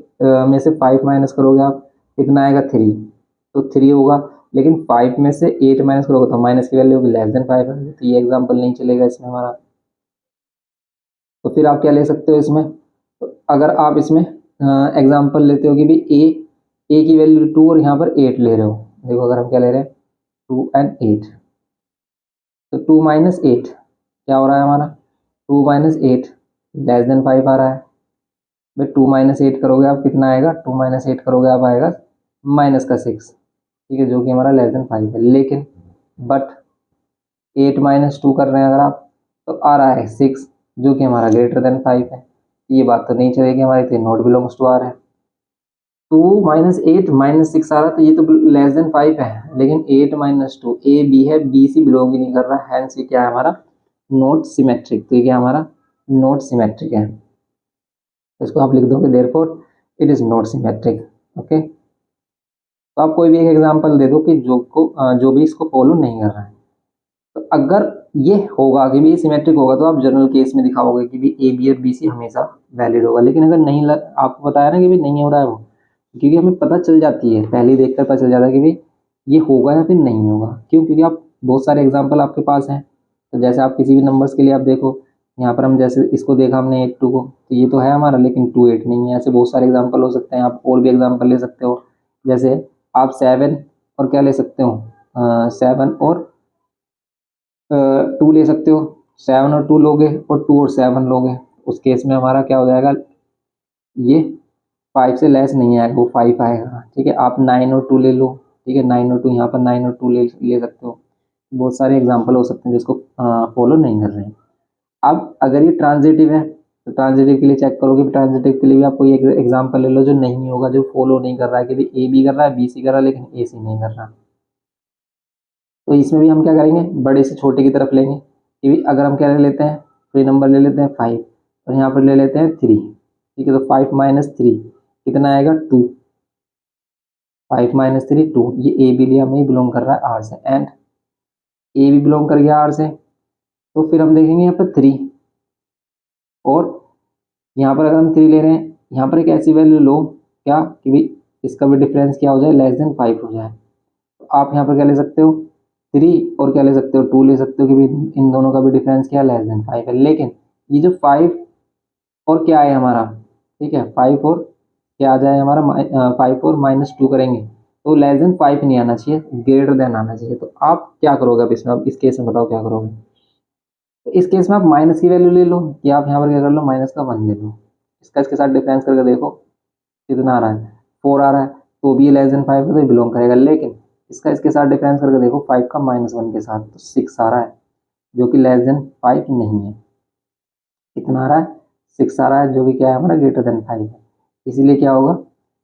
में से 5 माइनस करोगे आप, कितना आएगा 3, तो 3 होगा, लेकिन 5 में से 8 माइनस करोगे तो माइनस की वैल्यू होगी लेस देन 5 है, तो ये एग्जांपल नहीं चलेगा इसमें हमारा। तो फिर आप क्या ले सकते हो इसमें, तो अगर आप इसमें एग्जांपल लेते हो कि भाई ए की वैल्यू 2 और यहाँ पर 8 ले रहे हो, देखो अगर हम क्या ले रहे हैं 2 एंड 8, तो 2 माइनस 8 क्या हो रहा है हमारा, 2 माइनस 8 लेस देन 5 आ रहा है। भाई 2 माइनस 8 करोगे आप कितना आएगा, 2 माइनस 8 करोगे आप आएगा माइनस का 6, ठीक है, जो कि हमारा लेस देन 5 है। लेकिन बट 8 माइनस 2 कर रहे हैं अगर आप, तो आ रहा है 6, जो कि हमारा ग्रेटर देन 5 है, ये बात तो नहीं चलेगी हमारी, तो नॉट बिलोंग्स टू आर है। 2 माइनस 8 माइनस 6 आ रहा है, तो ये तो लेस देन 5 है, लेकिन 8 माइनस 2 ए बी है, बी सी बिलोंग ही नहीं कर रहा है, ये क्या है हमारा नॉट सिमेट्रिक, तो ये क्या हमारा नॉट सिमेट्रिक है, इसको आप लिख दोगे therefore it is not symmetric. Okay, तो आप कोई भी एक एग्जांपल दे दो कि जो भी इसको फॉलो नहीं कर रहा है, तो अगर ये होगा कि भी ये सिमेट्रिक होगा तो आप जनरल केस में दिखाओगे कि भी ए बी और बी सी हमेशा वैलिड होगा। लेकिन अगर नहीं आपको बताया ना कि भी नहीं हो रहा है वो, क्योंकि हमें पता चल जाती है, पहले ही देखकर पता चल जाता है कि भाई ये होगा या फिर नहीं होगा, क्यों, क्योंकि आप बहुत सारे एग्जाम्पल आपके पास हैं। तो जैसे आप किसी भी नंबर्स के लिए आप देखो, यहाँ पर हम जैसे इसको देखा हमने 8 2 को, तो ये तो है हमारा, लेकिन 2 8 नहीं है, ऐसे बहुत सारे एग्जाम्पल हो सकते हैं, आप और भी एग्जाम्पल ले सकते हो। जैसे आप 7 और क्या ले सकते हो, 7 और 2 ले सकते हो, 7 और 2 लोगे और 2 और 7 लोगे, उस केस में हमारा क्या हो जाएगा, ये 5 से लेस नहीं आएगा, वो 5 आएगा, ठीक है। आप 9 और 2 ले लो, ठीक है, 9 और 2 यहाँ पर 9 और 2 ले सकते हो। बहुत सारे एग्जाम्पल हो सकते हैं जिसको फॉलो नहीं कर रहे हैं। अब अगर ये ट्रांजिटिव है, तो ट्रांजिटिव के लिए चेक करोगे, ट्रांजिटिव के लिए भी आप कोई एग्जाम्पल ले लो जो नहीं होगा, जो फॉलो नहीं कर रहा है, कि भाई ए बी कर रहा है, बी सी कर रहा है, लेकिन ए सी नहीं कर रहा। तो इसमें भी हम क्या करेंगे, बड़े से छोटे की तरफ लेंगे, कि भी अगर हम क्या ले लेते हैं, कोई नंबर ले लेते हैं 5 और यहाँ पर ले लेते हैं 3, ठीक है, तो 5 माइनस 3 कितना आएगा 2, 5 माइनस 3 2, ये ए बी लिया में बिलोंग कर रहा है आर से, एंड ए भी बिलोंग कर गया आर से। तो फिर हम देखेंगे यहाँ पर 3, और यहाँ पर अगर हम 3 ले रहे हैं, यहाँ पर एक ऐसी वैल्यू लो क्या कि भाई इसका भी डिफरेंस क्या हो जाए, लेस देन 5 हो जाए। तो आप यहाँ पर क्या ले सकते हो 3, और क्या ले सकते हो 2 ले सकते हो कि भाई इन दोनों का भी डिफरेंस क्या है, लेस देन 5 है। लेकिन ये जो 5 और क्या है हमारा, ठीक है, 5 और क्या आ जाए हमारा, 5 और माइनस 2 करेंगे तो लेस देन 5 नहीं आना चाहिए, ग्रेटर देन आना चाहिए। तो आप क्या करोगे अब इसमें, अब इस केस में बताओ क्या करोगे। तो इस केस में आप माइनस की वैल्यू ले लो, कि आप यहाँ पर क्या कर लो माइनस का 1 ले लो, इसका इसके साथ डिफरेंस करके देखो कितना आ रहा है, 4 आ रहा है, तो भी लेस देन 5 है तो बिलोंग करेगा। लेकिन इसका इसके साथ डिफरेंस करके देखो 5 का -1 के साथ, तो 6 आ रहा है, जो कि लेस देन 5 नहीं है। कितना आ रहा है 6 आ रहा है, जो कि क्या है हमारा ग्रेटर देन 5 है। इसीलिए क्या होगा,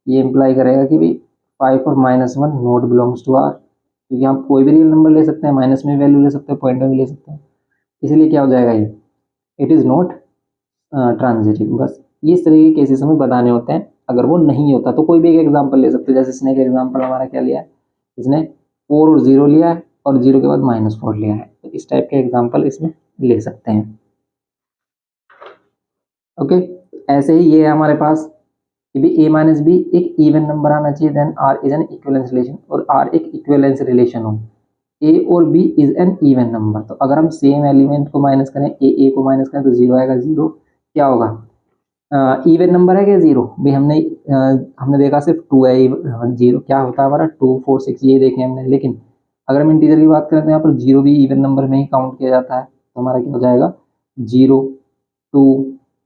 ये इंप्लाई करेगा कि भाई 5 और -1 नॉट बिलोंग्स टू आर, क्योंकि हम कोई भी रियल नंबर ले सकते हैं, माइनस में वैल्यू ले सकते हैं, पॉइंट में भी ले सकते हैं, इसलिए क्या हो जाएगा ये, इट इज़ नॉट ट्रांजिटिव। बस इस तरह के केसेस हमें बताने होते हैं। अगर वो नहीं होता तो कोई भी एक एग्जांपल ले सकते हो, जैसे इसने एक एग्जांपल हमारा क्या लिया है, इसने 4 और 0 लिया है और 0 के बाद -4 लिया है, तो इस टाइप के एग्जांपल इसमें ले सकते हैं। ओके, ऐसे ही ये है हमारे पास कि भी a माइनस बी एक इवन नंबर आना चाहिए, then r is an equivalence relation, और r एक इक्विवेलेंस रिलेशन हो, a और b is an even number. तो अगर हम सेम एलिमेंट को माइनस करें, a को माइनस करें तो 0 आएगा, 0 क्या होगा, इवन नंबर है क्या 0, भाई हमने देखा सिर्फ 2 है, 0 क्या होता है हमारा 2 4 6 ये देखे हमने, लेकिन अगर हम इंटीजर की बात करें तो यहाँ पर 0 भी इवन नंबर में ही काउंट किया जाता है, तो हमारा क्या हो जाएगा 0 2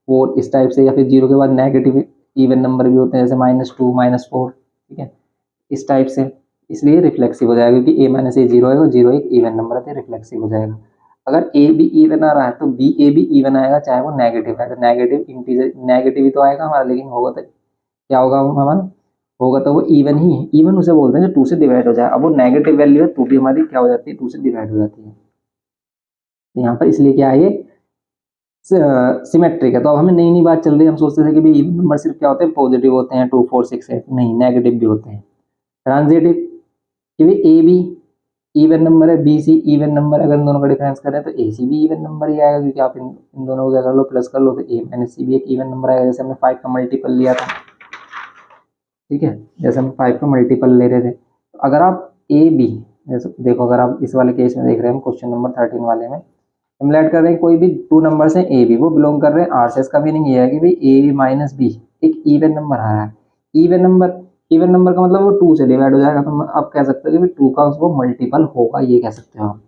4 इस टाइप से, या फिर 0 के बाद नेगेटिव इवन नंबर भी होते हैं जैसे -2 -4, ठीक है, इस टाइप से, इसलिए रिफ्लेक्सिव हो जाएगा, क्योंकि a माइनस ए 0 है और 0 एक इवन नंबर है तो रिफ्लेक्सिव हो जाएगा। अगर a भी इवन आ रहा है तो b a भी इवन आएगा, चाहे वो नेगेटिव है, तो नेगेटिव इंटीजर नेगेटिव ही तो आएगा हमारा, लेकिन होगा तो क्या होगा हमारा, होगा तो वो इवन ही है। इवन उसे बोलते हैं जो 2 से डिवाइड हो जाए, अब वो नेगेटिव वैल्यू है तो भी हमारी क्या हो जाती है, 2 से डिवाइड हो जाती है, तो यहाँ पर इसलिए क्या है ये सिमेट्रिक है। तो अब हमें नई नई बात चल रही है, हम सोचते थे कि भाई इवन नंबर सिर्फ क्या होते हैं, पॉजिटिव होते हैं 2 4 6 8, नहीं नेगेटिव भी होते हैं। ट्रांजिटिव कि भाई ए बी इवन नंबर है, बी सी इवन नंबर, अगर इन दोनों का डिफरेंस करें तो ए सी भी इवन नंबर ही आएगा, क्योंकि आप इन दोनों को क्या कर लो, प्लस कर लो, तो ए माइनस सी भी एक इवन नंबर आएगा। जैसे हमने 5 का मल्टीपल लिया था, ठीक है, जैसे हम 5 का मल्टीपल ले रहे थे, तो अगर आप ए बी, जैसे देखो अगर आप इस वाले केस में देख रहे हैं, क्वेश्चन नंबर 13 वाले में हम ऐड कर रहे हैं कोई भी 2 नंबर से ए बी, वो बिलोंग कर रहे हैं आर से, इसका मीनिंग ये है कि भाई ए माइनस बी एक इवन नंबर आ रहा है। इवन नंबर का मतलब वो 2 से डिवाइड हो जाएगा, तो आप कह सकते हो कि 2 का वो मल्टीपल होगा, ये कह सकते हो आप।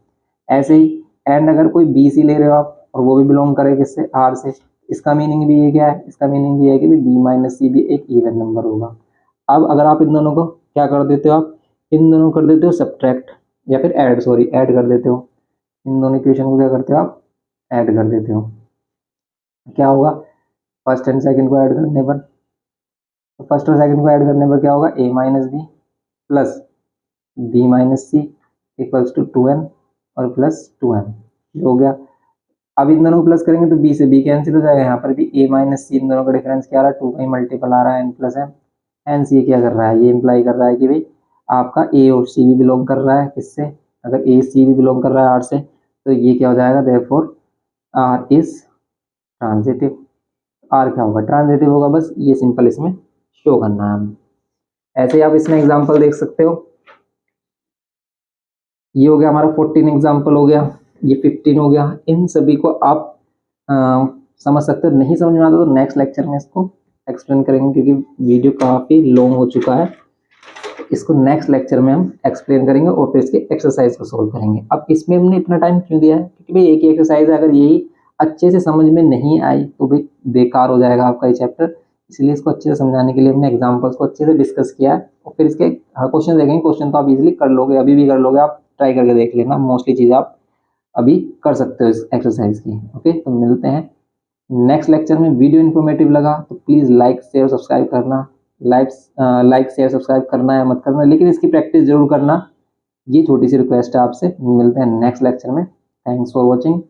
ऐसे ही एंड अगर कोई बी सी ले रहे हो आप और वो भी बिलोंग करे किससे, आर से, इसका मीनिंग भी ये क्या है, इसका मीनिंग ये है कि बी माइनस सी भी एक इवन नंबर होगा। अब अगर आप इन दोनों को क्या कर देते हो, आप इन दोनों कर देते हो सब्ट्रैक्ट, या फिर ऐड कर देते हो, इन दोनों इक्वेशन को क्या करते हो आप, ऐड कर देते हो, क्या होगा, फर्स्ट एंड सेकंड को ऐड करने पर, तो फर्स्ट और सेकंड को ऐड करने पर क्या होगा, a minus B plus B minus C equals to 2n और प्लस 2m, हो गया। अब इन दोनों को प्लस करेंगे तो b से b कैंसिल हो जाएगा, यहाँ पर भी a माइनस सी, इन दोनों का डिफरेंस क्या आ रहा है, 2 का ही मल्टीपल आ रहा है, n plus m, N C क्या कर रहा है, ये इंप्लाई कर रहा है कि भाई आपका a और c भी बिलोंग कर रहा है किससे, अगर a c भी बिलोंग कर रहा है r से, तो ये क्या हो जाएगा, therefore r is transitive. r क्या होगा, ट्रांजिटिव होगा, बस ये सिंपल इसमें शो करना है हमें। ऐसे ही आप इसमें एग्जांपल देख सकते हो, ये हो गया हमारा 14 एग्जांपल हो गया, ये 15 हो गया, इन सभी को आप समझ सकते हो। नहीं समझ में आता तो नेक्स्ट लेक्चर में इसको एक्सप्लेन करेंगे, क्योंकि वीडियो काफ़ी लॉन्ग हो चुका है, इसको नेक्स्ट लेक्चर में हम एक्सप्लेन करेंगे और फिर इसके एक्सरसाइज को सोल्व करेंगे। अब इसमें हमने इतना टाइम क्यों दिया है, क्योंकि भाई एक ही एक्सरसाइज है, अगर यही अच्छे से समझ में नहीं आई तो भाई बेकार हो जाएगा आपका ये चैप्टर, इसलिए इसको अच्छे से समझाने के लिए हमने एग्जाम्पल्स को अच्छे से डिस्कस किया है, और फिर इसके क्वेश्चन देखेंगे। क्वेश्चन तो आप इजीली कर लोगे, अभी भी कर लोगे, आप ट्राई करके देख लेना, मोस्टली चीज़ें आप अभी कर सकते हो इस एक्सरसाइज की। ओके, तो मिलते हैं नेक्स्ट लेक्चर में। वीडियो इन्फॉर्मेटिव लगा तो प्लीज़ लाइक शेयर सब्सक्राइब करना, लाइक शेयर सब्सक्राइब करना है मत करना, लेकिन इसकी प्रैक्टिस जरूर करना, ये छोटी सी रिक्वेस्ट है आपसे। मिलते हैं नेक्स्ट लेक्चर में, थैंक्स फॉर वॉचिंग।